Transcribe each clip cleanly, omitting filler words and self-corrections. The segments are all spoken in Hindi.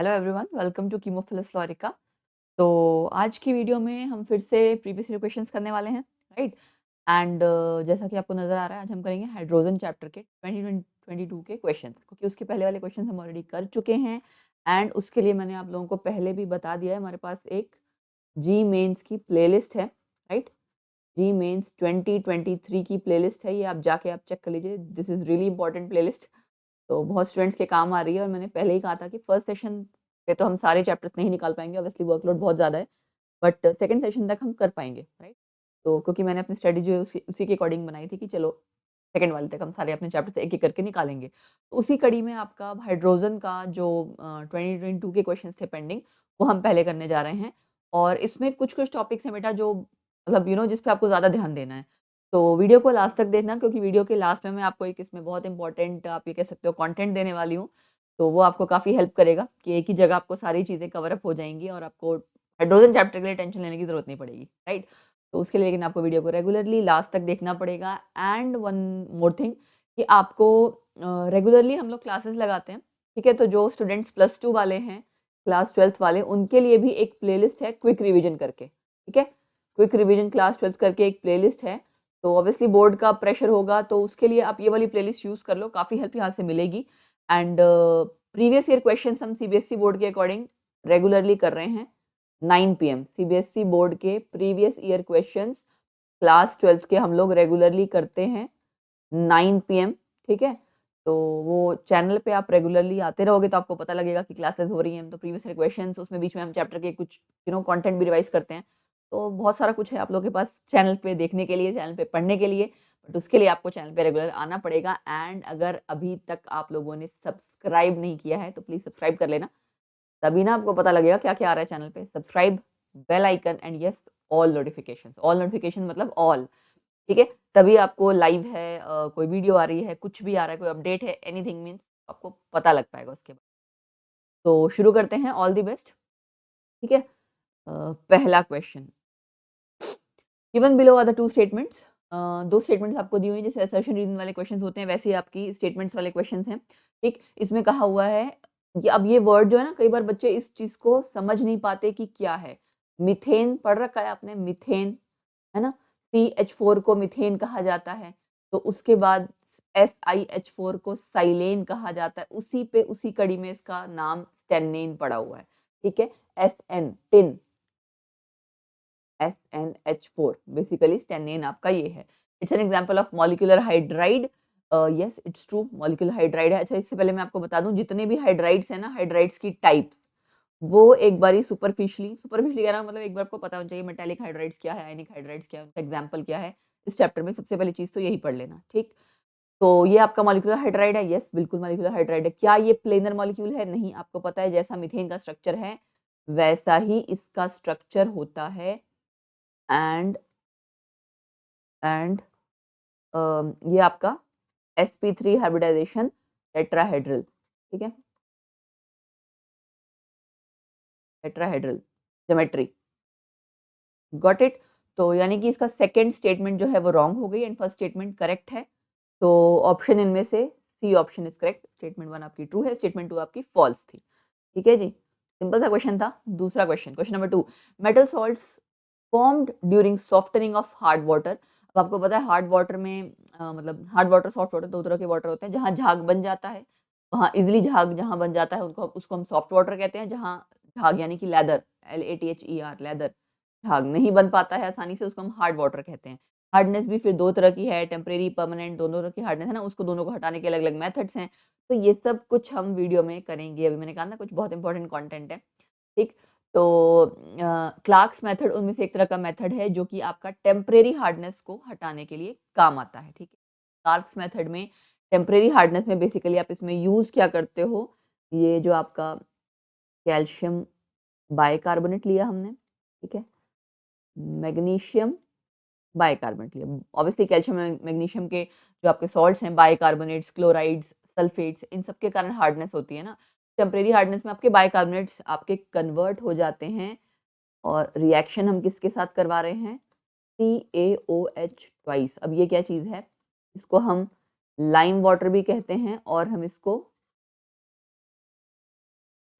Hello everyone, welcome to Chemophilus Laurica. तो आज की वीडियो में हम फिर से प्रीवियस ईयर क्वेश्चंस करने वाले हैं, राइट। एंड जैसा कि आपको नज़र आ रहा है, आज हम करेंगे हाइड्रोजन चैप्टर के 2022 के क्वेश्चंस, क्योंकि उसके पहले वाले क्वेश्चंस हम ऑलरेडी कर चुके हैं। एंड उसके लिए मैंने आप लोगों को पहले भी बता दिया है, हमारे पास एक जी मेंस की प्लेलिस्ट है, राइट। जी मेंस 2023 की प्लेलिस्ट है, ये आप जाके आप चेक कर लीजिए। This is really important playlist, तो बहुत स्टूडेंट्स के काम आ रही है। और मैंने पहले ही कहा था कि फर्स्ट सेशन पे तो हम सारे चैप्टर्स नहीं निकाल पाएंगे, ऑब्वियसली वर्कलोड बहुत ज़्यादा है, बट सेकंड सेशन तक हम कर पाएंगे, राइट। तो क्योंकि मैंने अपनी स्टडी जो है उसी के अकॉर्डिंग बनाई थी कि चलो सेकंड वाले तक हम सारे अपने चैप्टर्स एक एक करके निकालेंगे। तो उसी कड़ी में आपका हाइड्रोजन का जो 2022 के क्वेश्चन थे पेंडिंग, वो हम पहले करने जा रहे हैं। और इसमें कुछ कुछ टॉपिक्स हैं बेटा जो मतलब जिस पे आपको ज़्यादा ध्यान देना है। तो वीडियो को लास्ट तक देखना, क्योंकि वीडियो के लास्ट में मैं आपको एक इसमें बहुत इंपॉर्टेंट आप ये कह सकते हो कंटेंट देने वाली हूँ। तो वो आपको काफ़ी हेल्प करेगा कि एक ही जगह आपको सारी चीज़ें कवर अप हो जाएँगी और आपको हाइड्रोजन चैप्टर के लिए टेंशन लेने की ज़रूरत नहीं पड़ेगी, राइट। तो उसके लिए लेकिन आपको वीडियो को रेगुलरली लास्ट तक देखना पड़ेगा। एंड वन मोर थिंग कि आपको रेगुलरली हम लोग क्लासेस लगाते हैं, ठीक है। तो जो स्टूडेंट्स +2 वाले हैं, क्लास 12th वाले, उनके लिए भी एक प्लेलिस्ट है क्विक रिवीजन करके, ठीक है। क्विक रिवीजन क्लास 12th करके एक प्लेलिस्ट है। तो ऑब्वियसली बोर्ड का प्रेशर होगा, तो उसके लिए आप ये वाली प्लेलिस्ट यूज़ कर लो, काफ़ी हेल्प यहाँ से मिलेगी। एंड प्रीवियस ईयर क्वेश्चंस हम सीबीएसई बोर्ड के अकॉर्डिंग रेगुलरली कर रहे हैं 9 पीएम। सीबीएसई बोर्ड के previous year questions class 12th के हम लोग रेगुलरली करते हैं 9 पीएम, ठीक है। तो वो चैनल पे आप रेगुलरली आते रहोगे तो आपको पता लगेगा कि क्लासेस हो रही हैं। तो प्रीवियस ईयर क्वेश्चंस, उसमें बीच में हम चैप्टर के कुछ कंटेंट भी रिवाइज करते हैं। तो बहुत सारा कुछ है आप लोगों के पास चैनल पे देखने के लिए, चैनल पे पढ़ने के लिए। बट उसके लिए आपको चैनल पे रेगुलर आना पड़ेगा। एंड अगर अभी तक आप लोगों ने सब्सक्राइब नहीं किया है तो प्लीज़ सब्सक्राइब कर लेना, तभी ना आपको पता लगेगा क्या-क्या आ रहा है चैनल पे। Subscribe, bell icon and yes all notification मतलब ऑल, ठीक है। तभी आपको लाइव है, कोई वीडियो आ रही है, कुछ भी आ रहा है, कोई अपडेट है, एनीथिंग मीन्स आपको पता लग पाएगा उसके बाद। तो शुरू करते हैं, ऑल द बेस्ट, ठीक है। पहला question, given below are the two statements. दो स्टेटमेंट्स आपको दी हुई हैं, जैसे असर्शन रीजन वाले क्वेश्चंस होते हैं वैसे ही आपकी स्टेटमेंट्स वाले क्वेश्चंस हैं, ठीक। इसमें कहा हुआ है कि अब ये वर्ड जो है ना, कई बार बच्चे इस चीज को समझ नहीं पाते कि क्या है। मिथेन पढ़ रखा है आपने, मिथेन, है ना। CH4 को मिथेन कहा जाता है। तो उसके बाद SiH4 को साइलेन कहा जाता है। उसी पे उसी कड़ी में इसका नाम टेन्नेन पड़ा हुआ है, ठीक है। SN टिन, SnH4 बेसिकली टेन्नेन आपका ये है। It's an example of molecular hydride. Yes it's true, molecular hydride है। अच्छा, इससे पहले मैं आपको बता दूं, जितने भी हाइड्राइड्स हैं ना, हाइड्राइड्स की टाइप्स, वो एक बारी सुपरफिशियली कह रहा हूं, मतलब एक बार आपको पता होना चाहिए मेटालिक हाइड्राइड्स क्या है, आयनिक हाइड्राइड्स क्या है, उनका एग्जांपल क्या है। इस चैप्टर में सबसे पहली चीज तो यही पढ़ लेना, ठीक। तो ये आपका मॉलिक्यूलर हाइड्राइड है, यस बिल्कुल मॉलिक्यूलर हाइड्राइड है। क्या ये प्लेनर मॉलिक्यूल है? नहीं, आपको पता है जैसा मीथेन का स्ट्रक्चर है वैसा ही इसका स्ट्रक्चर होता है। एंड एंड ये आपका sp3 हाइब्रिडाइजेशन टेट्राहेड्रल, ठीक है, टेट्राहेड्रल ज्योमेट्री, गॉट इट। तो यानी कि इसका सेकंड स्टेटमेंट जो है वो रॉन्ग हो गई एंड फर्स्ट स्टेटमेंट करेक्ट है। तो ऑप्शन इनमें से C option is correct. Statement 1 आपकी ट्रू है, स्टेटमेंट 2 आपकी फॉल्स थी, ठीक है जी। सिंपल सा क्वेश्चन था। दूसरा question, question number 2, metal salts formed during softening of hard water. अब आपको पता है हार्ड वाटर में मतलब हार्ड वाटर, सॉफ्ट वाटर, दो तरह के वाटर होते हैं। जहाँ झाग बन जाता है, वहाँ इजिली झाग जहाँ बन जाता है उनको उसको हम सॉफ्ट वाटर कहते हैं। जहाँ झाग यानी कि लेदर, LATHER लेदर, झाग नहीं बन पाता है आसानी से, उसको हम हार्ड वाटर कहते हैं। हार्डनेस भी फिर दो तरह की है, टेम्परेरी, परमानेंट, दोनों तरह की हार्डनेस है ना, उसको दोनों को हटाने के अलग अलग मेथड्स हैं। तो ये सब कुछ हम वीडियो में करेंगे। अभी मैंने कहा ना कुछ बहुत इंपॉर्टेंट कंटेंट है, ठीक। तो क्लार्क्स मेथड उनमें से एक तरह का मेथड है जो कि आपका टेम्परेरी हार्डनेस को हटाने के लिए काम आता है, ठीक है। क्लार्क्स मेथड में टेम्परेरी हार्डनेस में बेसिकली आप इसमें यूज क्या करते हो, ये जो आपका कैल्शियम बाइकार्बोनेट लिया हमने, ठीक है, मैग्नीशियम बाइकार्बोनेट लिया। ऑब्वियसली कैल्शियम मैग्नीशियम के जो आपके सॉल्ट्स हैं, बाइकार्बोनेट्स, क्लोराइड्स, सल्फेट्स, इन सब के कारण हार्डनेस होती है ना। टेम्परेरी हार्डनेस में आपके बाइकार्बोनेट्स आपके कन्वर्ट हो जाते हैं। और रिएक्शन हम किसके साथ करवा रहे हैं, CaOH ट्वाइस। अब ये क्या चीज़ है, इसको हम लाइम वाटर भी कहते हैं और हम इसको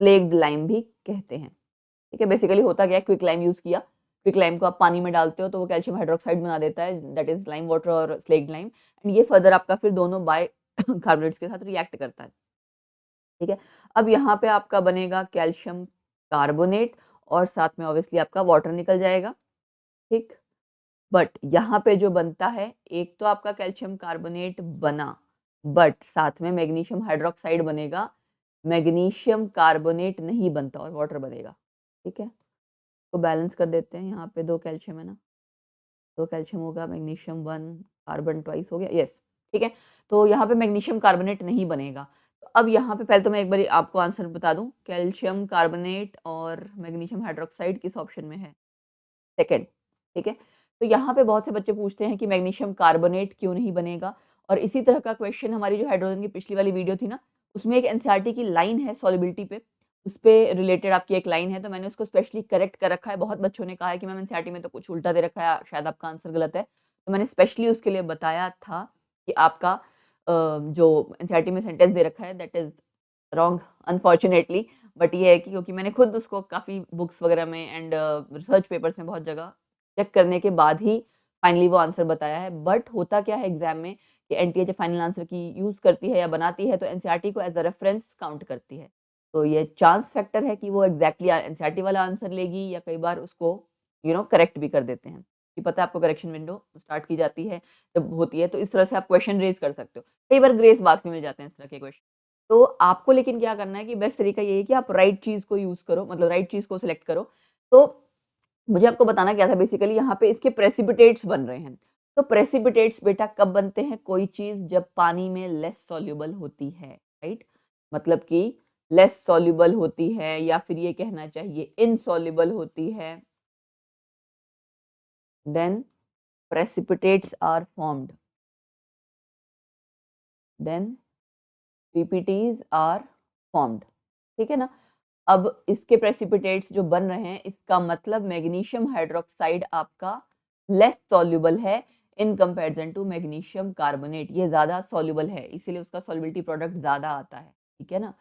स्लेक्ड लाइम भी कहते हैं। ठीक है, बेसिकली होता क्या है, क्विक लाइम यूज़ किया, क्विक लाइम को आप पानी में डालते हो तो वो कैल्शियम हाइड्रोक्साइड बना देता है, दैट इज़ लाइम वाटर और स्लेक्ड लाइम, एंड ये फर्दर आपका फिर दोनों बाय कार्बोनेट्स के साथ रिएक्ट करता है। ठीक है, अब यहाँ पे आपका बनेगा कैल्शियम कार्बोनेट और साथ में ऑब्वियसली आपका वाटर निकल जाएगा। ठीक, बट यहाँ पे जो बनता है, एक तो आपका कैल्शियम कार्बोनेट बना, बट साथ में मैग्नीशियम हाइड्रोक्साइड बनेगा, मैग्नीशियम कार्बोनेट नहीं बनता और वाटर बनेगा। ठीक है, तो बैलेंस कर देते हैं, यहाँ पे 2 कैल्शियम है ना, 2 कैल्शियम होगा, मैग्नीशियम 1, कार्बन ट्वाइस हो गया, यस। ठीक है, तो यहाँ पे मैग्नीशियम कार्बोनेट नहीं बनेगा। तो अब यहाँ पे पहले तो मैं एक बारी आपको आंसर बता दूँ, कैल्शियम कार्बोनेट और मैग्नीशियम हाइड्रोक्साइड किस ऑप्शन में है? सेकंड। ठीक है, तो यहाँ पे बहुत से बच्चे पूछते हैं कि मैग्नीशियम कार्बोनेट क्यों नहीं बनेगा, और इसी तरह का क्वेश्चन हमारी जो हाइड्रोजन की पिछली वाली वीडियो थी ना, उसमें एक एनसीईआरटी की लाइन है सॉल्युबिलिटी पे, उस पे रिलेटेड आपकी एक लाइन है, तो मैंने उसको स्पेशली करेक्ट कर रखा है। बहुत बच्चों ने कहा है कि मैम एनसीईआरटी में तो कुछ उल्टा दे रखा है, शायद आपका आंसर गलत है, तो मैंने स्पेशली उसके लिए बताया था कि आपका जो एनसीईआरटी में सेंटेंस दे रखा है that is wrong unfortunately, but ये है कि क्योंकि मैंने खुद उसको काफ़ी बुक्स वगैरह में एंड रिसर्च पेपर्स में बहुत जगह चेक करने के बाद ही फाइनली वो आंसर बताया है। बट होता क्या है एग्जाम में कि एनटीए जब फाइनल आंसर की यूज़ करती है या बनाती है तो एनसीईआरटी को एज अ रेफरेंस काउंट करती है। तो ये चांस फैक्टर है कि वो एग्जैक्टली एनसीईआरटी वाला आंसर लेगी, या कई बार उसको करेक्ट भी कर देते हैं कि पता है आपको करेक्शन विंडो स्टार्ट की जाती है जब होती है, तो इस तरह से आप क्वेश्चन रेज कर सकते हो। कई बार ग्रेस मार्क्स भी मिल जाते हैं इस तरह के क्वेश्चन। तो आपको लेकिन क्या करना है कि बेस्ट तरीका ये है कि आप राइट चीज़ को यूज़ करो, मतलब राइट चीज़ को सिलेक्ट करो। तो मुझे आपको बताना क्या था, बेसिकली यहाँ पे इसके प्रेसिपिटेट्स बन रहे हैं। तो प्रेसिपिटेट्स बेटा कब बनते हैं? कोई चीज़ जब पानी में लेस सॉल्युबल होती है, राइट? मतलब कि लेस सॉल्युबल होती है, या फिर ये कहना चाहिए इनसॉल्युबल होती है, then precipitates are formed, then PPTs are formed। ठीक है ना? अब इसके प्रेसिपिटेट्स जो बन रहे हैं, इसका मतलब मैग्नीशियम हाइड्रोक्साइड आपका लेस सॉल्युबल है in comparison to magnesium carbonate. ये ज़्यादा सॉल्युबल है, इसीलिए उसका सॉल्युबिलिटी प्रोडक्ट ज़्यादा आता है। ठीक है ना?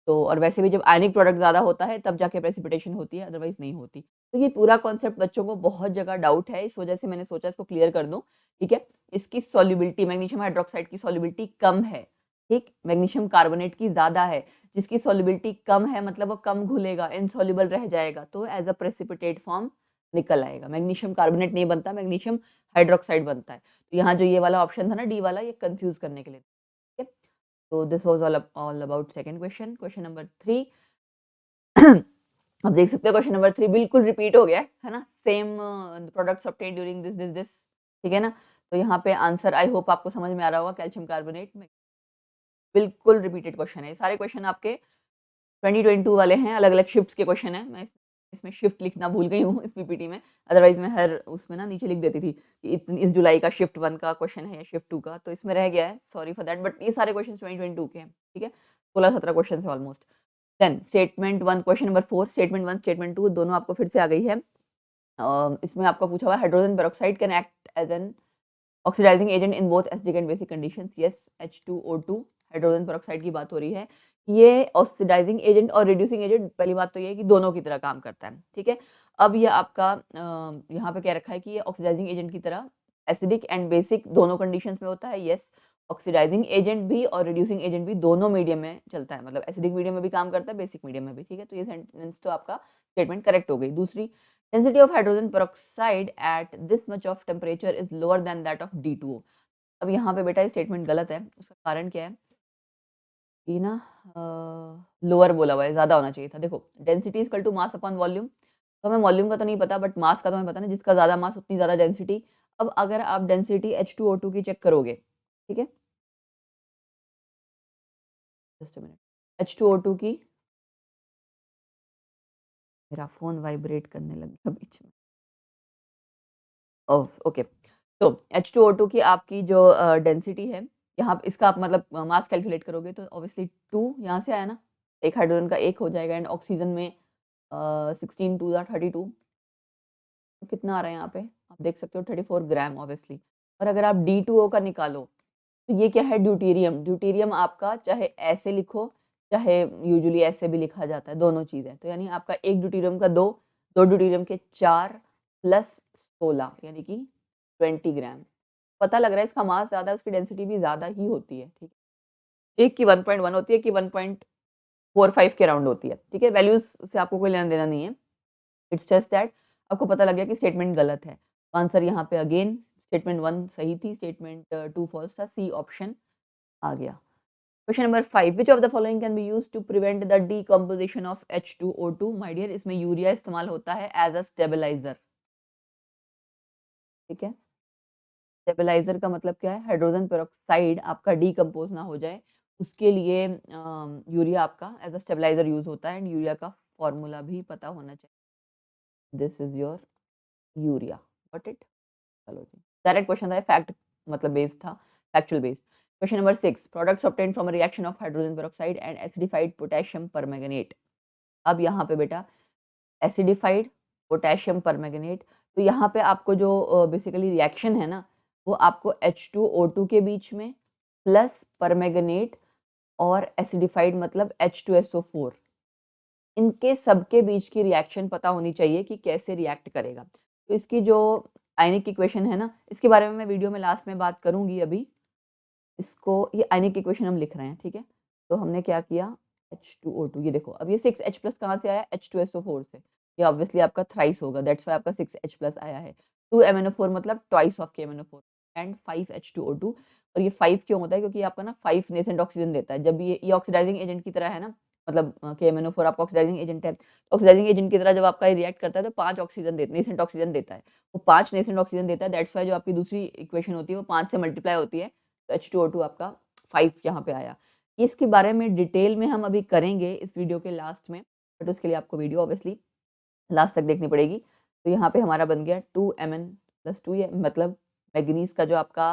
तो और वैसे भी जब आयनिक प्रोडक्ट ज़्यादा होता है तब जाके प्रेसिपिटेशन होती है, अदरवाइज़ नहीं होती। तो ये पूरा कॉन्सेप्ट बच्चों को बहुत जगह डाउट है, इस वजह से मैंने सोचा इसको क्लियर कर दूँ। ठीक है? इसकी सॉल्युबिलिटी, मैग्नीशियम हाइड्रोक्साइड की सॉल्युबिलिटी कम है, ठीक? मैग्नीशियम कार्बोनेट की ज़्यादा है। जिसकी सॉल्युबिलिटी कम है मतलब वो कम घुलेगा, इनसॉल्युबल रह जाएगा, तो एज अ प्रेसिपिटेट फॉर्म निकल आएगा। मैग्नीशियम कार्बोनेट नहीं बनता, मैग्नीशियम हाइड्रोक्साइड बनता है। तो यहाँ जो ये वाला ऑप्शन था ना, डी वाला, ये कंफ्यूज करने के लिए। ठीक है, तो this was all about second question. Question number 3 अब देख सकते हो क्वेश्चन नंबर 3 बिल्कुल रिपीट हो गया है ना, same products obtained during this. ठीक है ना? तो यहाँ पे आंसर आई होप आपको समझ में आ रहा होगा, कैल्शियम कार्बोनेट में बिल्कुल रिपीटेड क्वेश्चन है। सारे क्वेश्चन आपके 2022 वाले हैं, अलग-अलग शिफ्ट्स के क्वेश्चन हैं। मैं इसमें शिफ्ट लिखना भूल गई हूँ इस पीपीटी में, अदरवाइज़ मैं हर उसमें ना नीचे लिख देती थी कि इस जुलाई का शिफ्ट 1 का क्वेश्चन है या शिफ्ट 2 का, तो इसमें रह गया है, सॉरी फॉर दैट, बट ये सारे क्वेश्चन 2022 के हैं। ठीक है? 16-17 क्वेश्चन है almost. Then statement 1 question number 4, statement 1 statement 2 दोनों आपको फिर से आ गई है। इसमें आपका पूछा हुआ है hydrogen peroxide can act as an oxidising agent in both acidic and basic conditions. Yes, H2O2 hydrogen peroxide की बात हो रही है। ये ऑक्सीडाइजिंग एजेंट और रिड्यूसिंग एजेंट, पहली बात तो ये है कि दोनों की तरह काम करता है। ठीक है, अब ये आपका यहाँ पे क्या रखा है कि ये ऑक्सीडाइजिंग एजेंट की तरह एसिडिक एंड बेसिक दोनों कंडीशंस में होता है। यस, ऑक्सीडाइजिंग एजेंट भी और रिड्यूसिंग एजेंट भी दोनों मीडियम में चलता है, मतलब एसिडिक मीडियम में भी काम करता है, बेसिक मीडियम में भी। ठीक है, तो ये सेंटेंस तो आपका स्टेटमेंट करेक्ट हो गई। दूसरी, density of hydrogen peroxide at this much of temperature is lower than that of D2O। अब यहाँ पे बेटा स्टेटमेंट गलत है, उसका कारण क्या है कि ना लोअर बोला हुआ है, ज़्यादा होना चाहिए था। देखो, density is equal to mass upon volume, तो हमें वॉल्यूम का तो नहीं पता बट मास का तो हमें पता ना, जिसका ज़्यादा मास उतनी ज़्यादा डेंसिटी। अब अगर आप डेंसिटी H2O2 की चेक करोगे, ठीक है, जस्ट अ मिनट, H2O2 की, मेरा फोन वाइब्रेट करने लग गया बीच में, ओह ओके, तो H2O2 की आपकी जो डेंसिटी है, यहाँ इसका आप मतलब मास कैलकुलेट करोगे तो ऑब्वियसली 2 यहाँ से आया ना, एक हाइड्रोजन का 1 हो जाएगा, एंड ऑक्सीजन में 16 2 32, तो कितना आ रहा है यहाँ पे आप देख सकते हो 34 ग्राम ऑब्वियसली। और अगर आप D2O का निकालो तो ये क्या है, ड्यूटेरियम। ड्यूटेरियम आपका चाहे ऐसे लिखो चाहे यूजुअली ऐसे भी लिखा जाता है, दोनों चीज़ें। तो यानी आपका 1 ड्यूटेरियम का 2, 2 ड्यूटेरियम के 4 प्लस 16 यानी कि 20 ग्राम। पता लग रहा है इसका मास ज़्यादा है, उसकी डेंसिटी भी ज़्यादा ही होती है, ठीक है। एक की 1.1 होती है, एक की 1.45 के अराउंड होती है, ठीक है। वैल्यूज़ से आपको कोई लेना-देना नहीं है। इट्स जस्ट दैट आपको पता लग गया कि स्टेटमेंट गलत है। आंसर यहाँ पे अगेन स्टेटमेंट 1 सही थी, स्टेटमेंट 2 फॉल्स था, सी ऑप्शन आ गया। Question number 5 which of the following can be used to prevent the decomposition of H2O2? My dear, इसमें यूरिया इस्तेमाल होता है एज अ स्टेबलाइजर, ठीक है। स्टेबलाइजर का मतलब क्या है? हाइड्रोजन पेरोक्साइड आपका डिकम्पोज ना हो जाए, उसके लिए यूरिया आपका एज अ स्टेबलाइजर यूज होता है। एंड यूरिया का फॉर्मूला भी पता होना चाहिए। This is your urea, got it. चलो जी, डायरेक्ट क्वेश्चन था, फैक्ट मतलब बेस्ड था, factual based. Question number 6 products obtained from a reaction of hydrogen peroxide and acidified potassium permanganate. अब यहाँ पे बेटा एसिडिफाइड पोटेशियम परमैंगनेट, तो यहाँ पे आपको जो बेसिकली रिएक्शन है ना, वो आपको H2O2 के बीच में प्लस परमैंगनेट और एसिडिफाइड मतलब H2SO4, इनके सबके बीच की रिएक्शन पता होनी चाहिए कि कैसे रिएक्ट करेगा। तो इसकी जो आयनिक इक्वेशन है ना, इसके बारे में मैं वीडियो में लास्ट में बात करूँगी अभी। इसको ये आयनिक इक्वेशन हम लिख रहे हैं, ठीक है। तो हमने क्या किया, H2O2 ये देखो, अब ये 6H प्लस कहाँ से आया? H2SO4 से। ये ऑब्वियसली आपका थ्राइस होगा, दैट्स व्हाई आपका 6H प्लस आया है। 2MnO4 मतलब twice of KMnO4 and 5H2O2। और ये 5 क्यों होता है? क्योंकि आपका ना 5 नेसेंट ऑक्सीजन देता है। जब ये ऑक्सीडाइजिंग एजेंट की तरह है ना, मतलब KMnO4 आपका ऑक्सीडाइजिंग एजेंट है। ऑक्सीडाइजिंग एजेंट की तरह जब आपका ये रिएक्ट करता है तो 5 ऑक्सीजन देता है, नेसेंट ऑक्सीजन देता है। वो 5 नेसेंट ऑक्सीजन देता है, दैट्स व्हाई जो आपकी दूसरी इक्वेशन होती है वो 5 से मल्टीप्लाई होती है। तो H2O2 आपका 5 यहाँ पे आया। इसके बारे में डिटेल में हम अभी करेंगे इस वीडियो के लास्ट में, बट उसके लिए आपको वीडियो ऑब्वियसली लास्ट तक देखनी पड़ेगी। तो यहाँ पे हमारा बन गया 2Mn+2, ये मतलब मैग्नीज का जो आपका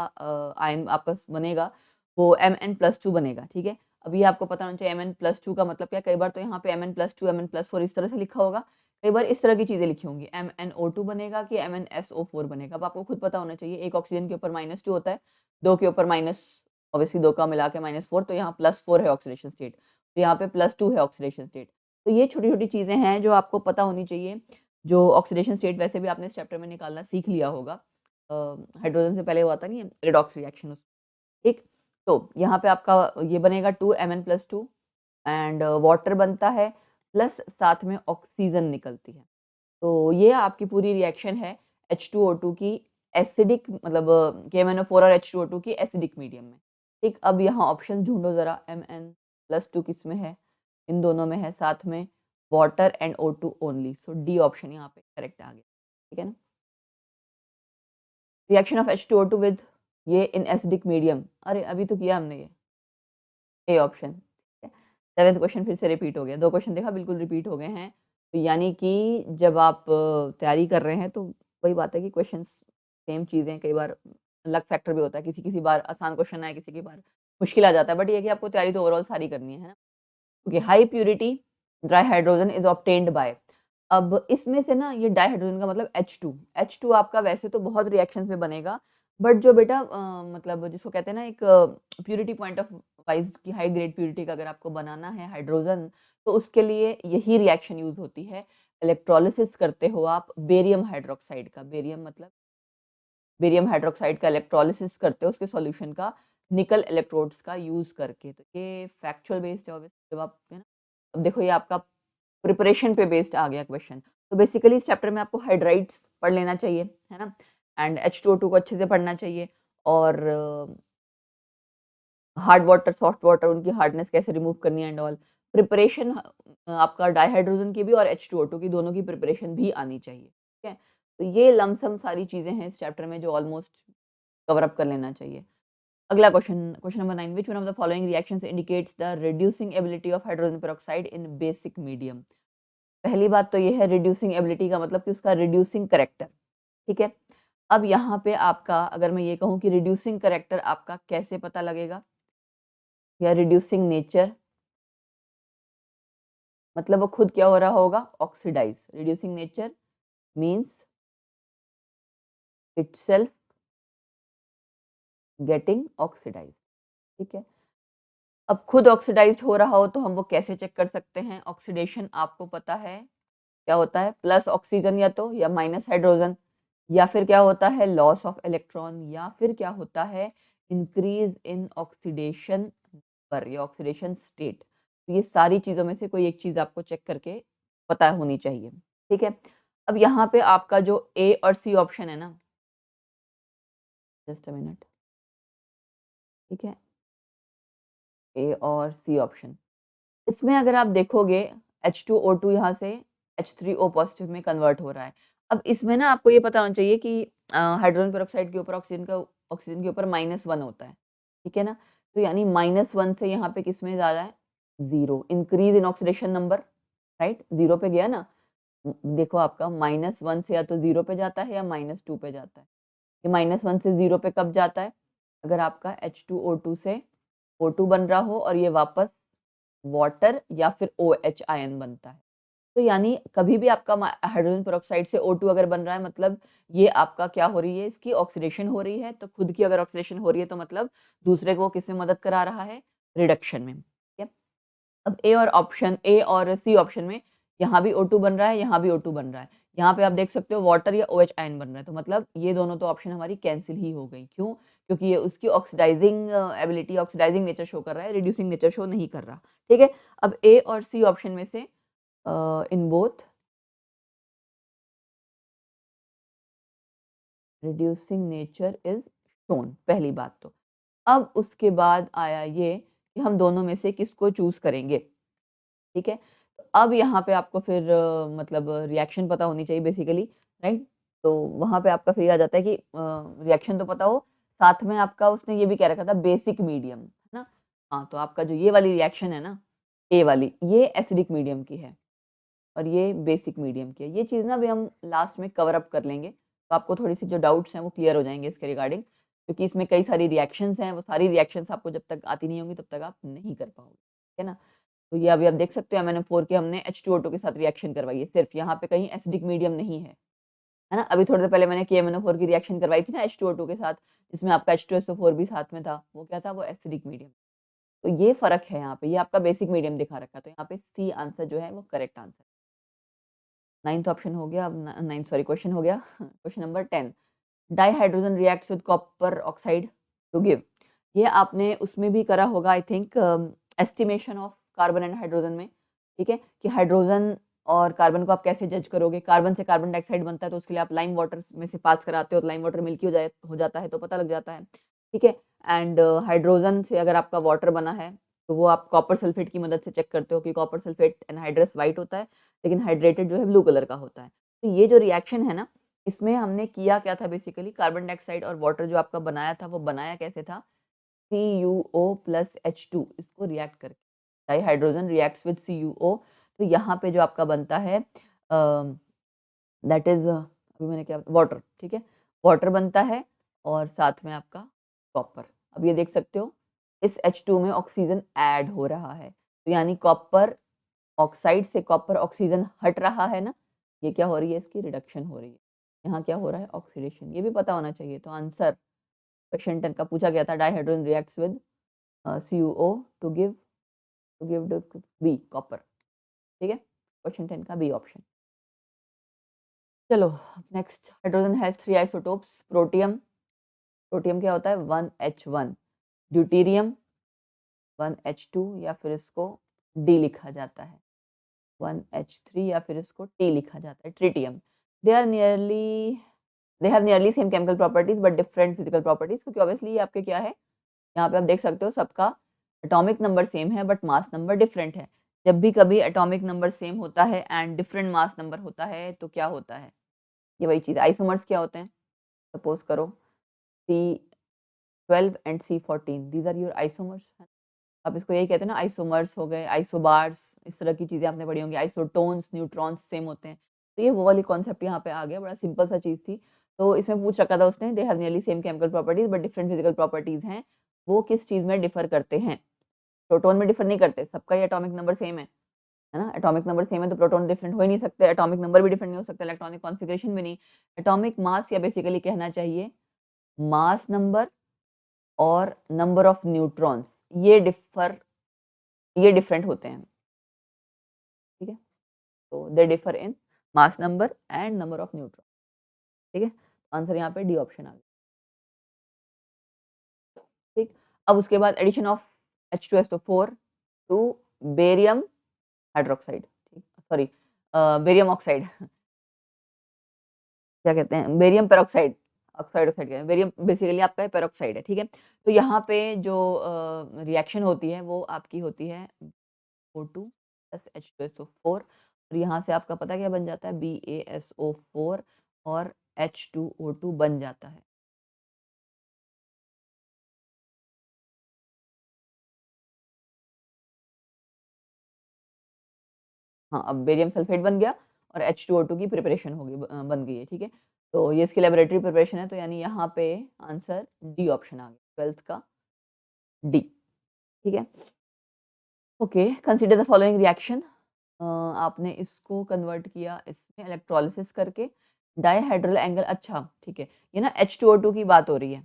आयन आपका बनेगा वो Mn+2 बनेगा, ठीक है। अब ये आपको पता होना चाहिए Mn+2 का मतलब क्या है। कई बार तो यहाँ पे Mn+2 Mn+4 इस तरह से लिखा होगा, कई बार इस तरह की चीजें लिखी होंगी, MnO2 बनेगा कि MnSO4 बनेगा। अब आपको खुद पता होना चाहिए, एक ऑक्सीजन के ऊपर -2 होता है, दो के ऊपर माइनस, ऑब्वियसली दो का मिला के -4, तो यहाँ +4 है ऑक्सीडेशन स्टेट, तो यहाँ पे +2 है ऑक्सीडेशन स्टेट। तो ये छोटी-छोटी चीज़ें हैं जो आपको पता होनी चाहिए, जो ऑक्सीडेशन स्टेट वैसे भी आपने इस चैप्टर में निकालना सीख लिया होगा। हाइड्रोजन से पहले वो आता नहीं है रिडॉक्स रिएक्शन, ठीक? तो यहाँ पे आपका ये बनेगा 2Mn+2 एंड वाटर बनता है, प्लस साथ में ऑक्सीजन निकलती है। तो ये आपकी पूरी रिएक्शन है H2O2 की एसिडिक मतलब KMnO4 और H2O2 की एसिडिक मीडियम में, ठीक? अब यहाँ ऑप्शन ढूँढो ज़रा, Mn+2 किसमें है? इन दोनों में है, साथ में water and O2 only, so D option यहाँ पे करेक्ट आ गया, ठीक है ना? रिएक्शन ऑफ H2O2 विद ये इन एसिडिक मीडियम, अरे अभी तो किया हमने ये, ए ऑप्शन, ठीक है। 7th क्वेश्चन फिर से रिपीट हो गया, 2 क्वेश्चन देखा बिल्कुल रिपीट हो गए हैं। तो यानी कि जब आप तैयारी कर रहे हैं तो वही बात है कि क्वेश्चंस सेम चीज़ें, कई बार लक फैक्टर भी होता है, किसी-किसी बार आसान क्वेश्चन आए, किसी की बार मुश्किल आ जाता है, बट ये है कि आपको तैयारी तो ओवरऑल सारी करनी है ना? Okay, high purity dry hydrogen is obtained by, अब इसमें से ना ये डाई हाइड्रोजन का मतलब H2, H2 आपका वैसे तो बहुत रिएक्शंस में बनेगा, बट जो बेटा मतलब जिसको कहते हैं ना एक प्यूरिटी पॉइंट ऑफ वाइज की हाई ग्रेड प्यूरिटी का अगर आपको बनाना है हाइड्रोजन, तो उसके लिए यही रिएक्शन यूज होती है। इलेक्ट्रोलिसिस करते हो आप बेरियम हाइड्रोक्साइड का, बेरियम मतलब बेरियम हाइड्रोक्साइड का इलेक्ट्रोलिसिस करते हो उसके सॉल्यूशन का, निकल इलेक्ट्रोड्स का यूज करके। तो ये फैक्चुअल बेस्ड है obviously, जब आप है ना, अब देखो ये आपका प्रिपरेशन पे बेस्ड आ गया क्वेश्चन। तो बेसिकली इस चैप्टर में आपको हाइड्राइड्स पढ़ लेना चाहिए, है ना, एंड H2O2 को अच्छे से पढ़ना चाहिए, और हार्ड वाटर, सॉफ्ट वाटर, उनकी हार्डनेस कैसे रिमूव करनी है एंड ऑल। प्रिपरेशन आपका डाइहाइड्रोजन की भी और H2O2 की दोनों की प्रिपरेशन भी आनी चाहिए, ठीक है। तो ये लमसम सारी चीज़ें हैं इस चैप्टर में जो ऑलमोस्ट कवर अप कर लेना चाहिए। अगला question, question number 9 which one of the following reactions indicates the reducing ability of hydrogen peroxide in basic medium. पहली बात तो ये है रिड्यूसिंग एबिलिटी का मतलब कि उसका रिड्यूसिंग करैक्टर, ठीक है। अब यहाँ पे आपका अगर मैं ये कहूँ कि रिड्यूसिंग करैक्टर आपका कैसे पता लगेगा, या रिड्यूसिंग नेचर, मतलब वो खुद क्या हो रहा होगा, oxidise. Reducing nature means itself getting oxidise, ठीक है। अब खुद ऑक्सीडाइज्ड हो रहा हो तो हम वो कैसे चेक कर सकते हैं? ऑक्सीडेशन आपको पता है क्या होता है? प्लस ऑक्सीजन या तो या माइनस हाइड्रोजन, या फिर क्या होता है लॉस ऑफ इलेक्ट्रॉन, या फिर क्या होता है इंक्रीज इन ऑक्सीडेशन पर या ऑक्सीडेशन स्टेट। तो ये सारी चीज़ों में से कोई एक चीज़ आपको चेक करके पता होनी चाहिए, ठीक है? अब यहाँ पे आपका जो ए और सी ऑप्शन है ना, जस्ट अ मिनट, ठीक है? ए और सी ऑप्शन, इसमें अगर आप देखोगे H2O2 यहाँ से H3O पॉजिटिव में कन्वर्ट हो रहा है। अब इसमें ना आपको ये पता होना चाहिए कि हाइड्रोजन पेरोक्साइड के ऊपर ऑक्सीजन के ऊपर -1 होता है, ठीक है ना? तो यानी -1 से यहाँ पे किसमें ज़्यादा है? 0, increase in oxidation number, right? 0 पे गया ना? देखो आपका -1 से या तो 0 पे जाता है या -2 पे जाता है। ये -1 से 0 पे कब जाता है? अगर आपका H2O2 से O2 बन रहा हो और ये वापस वाटर या फिर OH आयन बनता है। तो यानी कभी भी आपका हाइड्रोजन पेरोक्साइड से O2 अगर बन रहा है, मतलब ये आपका क्या हो रही है, इसकी ऑक्सीडेशन हो रही है। तो खुद की अगर ऑक्सीडेशन हो रही है तो मतलब दूसरे को किसमें मदद करा रहा है? रिडक्शन में, ठीक है? अब ए और सी ऑप्शन में यहाँ भी O2 बन रहा है, यहाँ भी O2 बन रहा है। यहाँ पे आप देख सकते हो वाटर या OH आयन बन रहा है, तो मतलब ये दोनों तो ऑप्शन हमारी कैंसल ही हो गई। क्यों? क्योंकि ये उसकी oxidising ability, oxidising nature show कर रहा है, रिड्यूसिंग नेचर शो नहीं कर रहा। ठीक है? अब ए और सी ऑप्शन में से in both reducing nature is shown, पहली बात तो। अब उसके बाद आया ये कि हम दोनों में से किसको चूज़ करेंगे, ठीक है? अब यहाँ पे आपको फिर मतलब रिएक्शन पता होनी चाहिए बेसिकली, राइट? तो वहाँ पे आपका फिर ये आ जाता है कि रिएक्शन तो पता हो, साथ में आपका उसने ये भी कह रखा था बेसिक मीडियम, है ना? हाँ, तो आपका जो ये वाली रिएक्शन है ना, ए वाली, ये एसिडिक मीडियम की है और ये बेसिक मीडियम की है। ये चीज़ ना अभी हम लास्ट में कवर अप कर लेंगे, तो आपको थोड़ी-सी जो डाउट्स हैं वो क्लियर हो जाएँगे इसके रिगार्डिंग, क्योंकि इसमें कई सारी रिएक्शंस हैं, वो सारी रिएक्शंस आपको जब तक आती नहीं होंगी तब तक आप नहीं कर पाओगे, ठीक है ना? तो ये अभी आप देख सकते हो MnO4 की हमने H2O2 के साथ रिएक्शन करवाई है, सिर्फ यहाँ पे कहीं एसिडिक मीडियम नहीं है ना? अभी थोड़ी देर पहले मैंने KMnO4 की रिएक्शन करवाई थी ना H2O2 के साथ, जिसमें आपका H2SO4 भी साथ में था, वो क्या था? वो एसिडिक मीडियम। तो ये फ़र्क है यहाँ पे, ये आपका बेसिक मीडियम दिखा रखा है, तो यहाँ पे सी आंसर जो है वो करेक्ट आंसर। 9th ऑप्शन हो गया, अब न 9th सॉरी क्वेश्चन हो गया। Question number 10, dihydrogen reacts with copper oxide to give. ये आपने उसमें भी करा होगा I think, estimation of carbon and hydrogen में, ठीक है? कि हाइड्रोजन और कार्बन को आप कैसे जज करोगे? कार्बन से कार्बन डाइऑक्साइड बनता है तो उसके लिए आप लाइम वाटर में से पास कराते हो, तो लाइम वाटर मिल्की हो जाता है तो पता लग जाता है, ठीक है? एंड हाइड्रोजन से अगर आपका वाटर बना है तो वो आप कॉपर सल्फेट की मदद से चेक करते हो कि कॉपर सल्फेट एनहाइड्रस व्हाइट होता है, लेकिन हाइड्रेटेड जो है ब्लू कलर का होता है। तो ये जो रिएक्शन है ना, इसमें हमने किया क्या था बेसिकली, कार्बन डाइऑक्साइड और वाटर जो आपका बनाया था वो बनाया कैसे था? CuO प्लस H2 इसको रिएक्ट करके, डाइहाइड्रोजन रिएक्ट्स विद CuO, तो यहाँ पे जो आपका बनता है दैट इज अभी मैंने क्या वाटर, ठीक है? वाटर बनता है और साथ में आपका कॉपर। अब ये देख सकते हो इस H2 में ऑक्सीजन ऐड हो रहा है, तो यानी कॉपर ऑक्साइड से कॉपर ऑक्सीजन हट रहा है ना, ये क्या हो रही है? इसकी रिडक्शन हो रही है। यहाँ क्या हो रहा है? ऑक्सीडेशन। ये भी पता होना चाहिए। तो आंसर क्वेश्चन 10 का पूछा गया था, dihydrogen reacts with CuO to give the B copper, ठीक है? क्वेश्चन 10 का बी ऑप्शन। चलो next, hydrogen has 3 isotopes, protium, protium क्या होता है? 1H1, ड्यूटेरियम 1H2, या फिर इसको डी लिखा जाता है 1H3, या फिर इसको टी लिखा जाता है tritium. They are nearly they have nearly same chemical properties but different physical properties, क्योंकि ऑब्वियसली ये आपके क्या है, यहाँ पे आप देख सकते हो सबका एटॉमिक नंबर सेम है बट मास नंबर डिफरेंट है। जब भी कभी एटॉमिक नंबर सेम होता है एंड डिफरेंट मास नंबर होता है तो क्या होता है? ये वही चीज़, आइसोमर्स क्या होते हैं? सपोज करो C12 and C14, these are your isomers. आप इसको यही कहते हैं ना, आइसोमर्स हो गए, आइसोबार्स, इस तरह की चीज़ें आपने पढ़ी होंगी, आइसोटोन्स, न्यूट्रॉन्स सेम होते हैं। तो ये वो वाली कॉन्सेप्ट यहाँ पे आ गया, बड़ा सिंपल सा चीज़ थी। तो इसमें पूछ रखा था उसने, दे have nearly same chemical properties but different physical properties हैं। वो किस चीज़ में डिफर करते हैं? प्रोटॉन में डिफर नहीं करते, सबका ही एटॉमिक नंबर सेम है ना? एटॉमिक नंबर सेम है तो प्रोटॉन डिफरेंट हो ही नहीं सकते, एटॉमिक नंबर भी डिफरेंट नहीं हो सकता, इलेक्ट्रॉनिक कॉन्फ़िगरेशन भी नहीं। एटॉमिक मास, या बेसिकली कहना चाहिए मास नंबर और नंबर ऑफ न्यूट्रॉन्स, ये डिफर ये डिफरेंट होते हैं, ठीक है। तो they differ in mass number and number of neutron, ठीक है। आंसर यहाँ पे डी ऑप्शन आ गया, ठीक। अब उसके बाद addition of H2SO4 to barium hydroxide, ठीक, सॉरी बेरियम ऑक्साइड क्या कहते हैं, बेरियम पेरोक्साइड, ऑक्साइड ऑक्साइड कहते हैं, बेरियम बेसिकली आपका पेरोक्साइड है, ठीक है। तो यहाँ पे जो रिएक्शन होती है वो आपकी होती है O2 प्लस H2SO4 और यहाँ से आपका पता क्या बन जाता है, BaSO4 और H2O2 बन जाता है। हाँ, अब बेरियम सल्फेट बन गया और H2O2 की प्रिपरेशन होगी, बन गई है, ठीक है। तो ये इसकी लैबोरेटरी प्रिपरेशन है, तो यानी यहाँ पे आंसर डी ऑप्शन आ गया, 12th का डी, ठीक है। Okay, consider the following reaction, आपने इसको कन्वर्ट किया इसमें इलेक्ट्रोलिसिस करके डाइहाइड्रल एंगल, अच्छा ठीक है, ये ना H2O2 की बात हो रही है।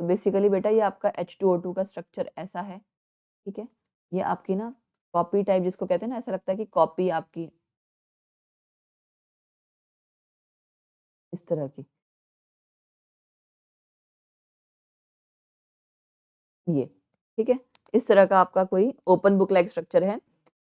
तो बेसिकली बेटा ये आपका H2O2 का स्ट्रक्चर ऐसा है, ठीक है। ये आपकी ना कॉपी टाइप जिसको कहते हैं ना, ऐसा लगता है कि कॉपी आपकी इस तरह की, ये, ठीक है। इस तरह का आपका कोई ओपन बुक लाइक स्ट्रक्चर है,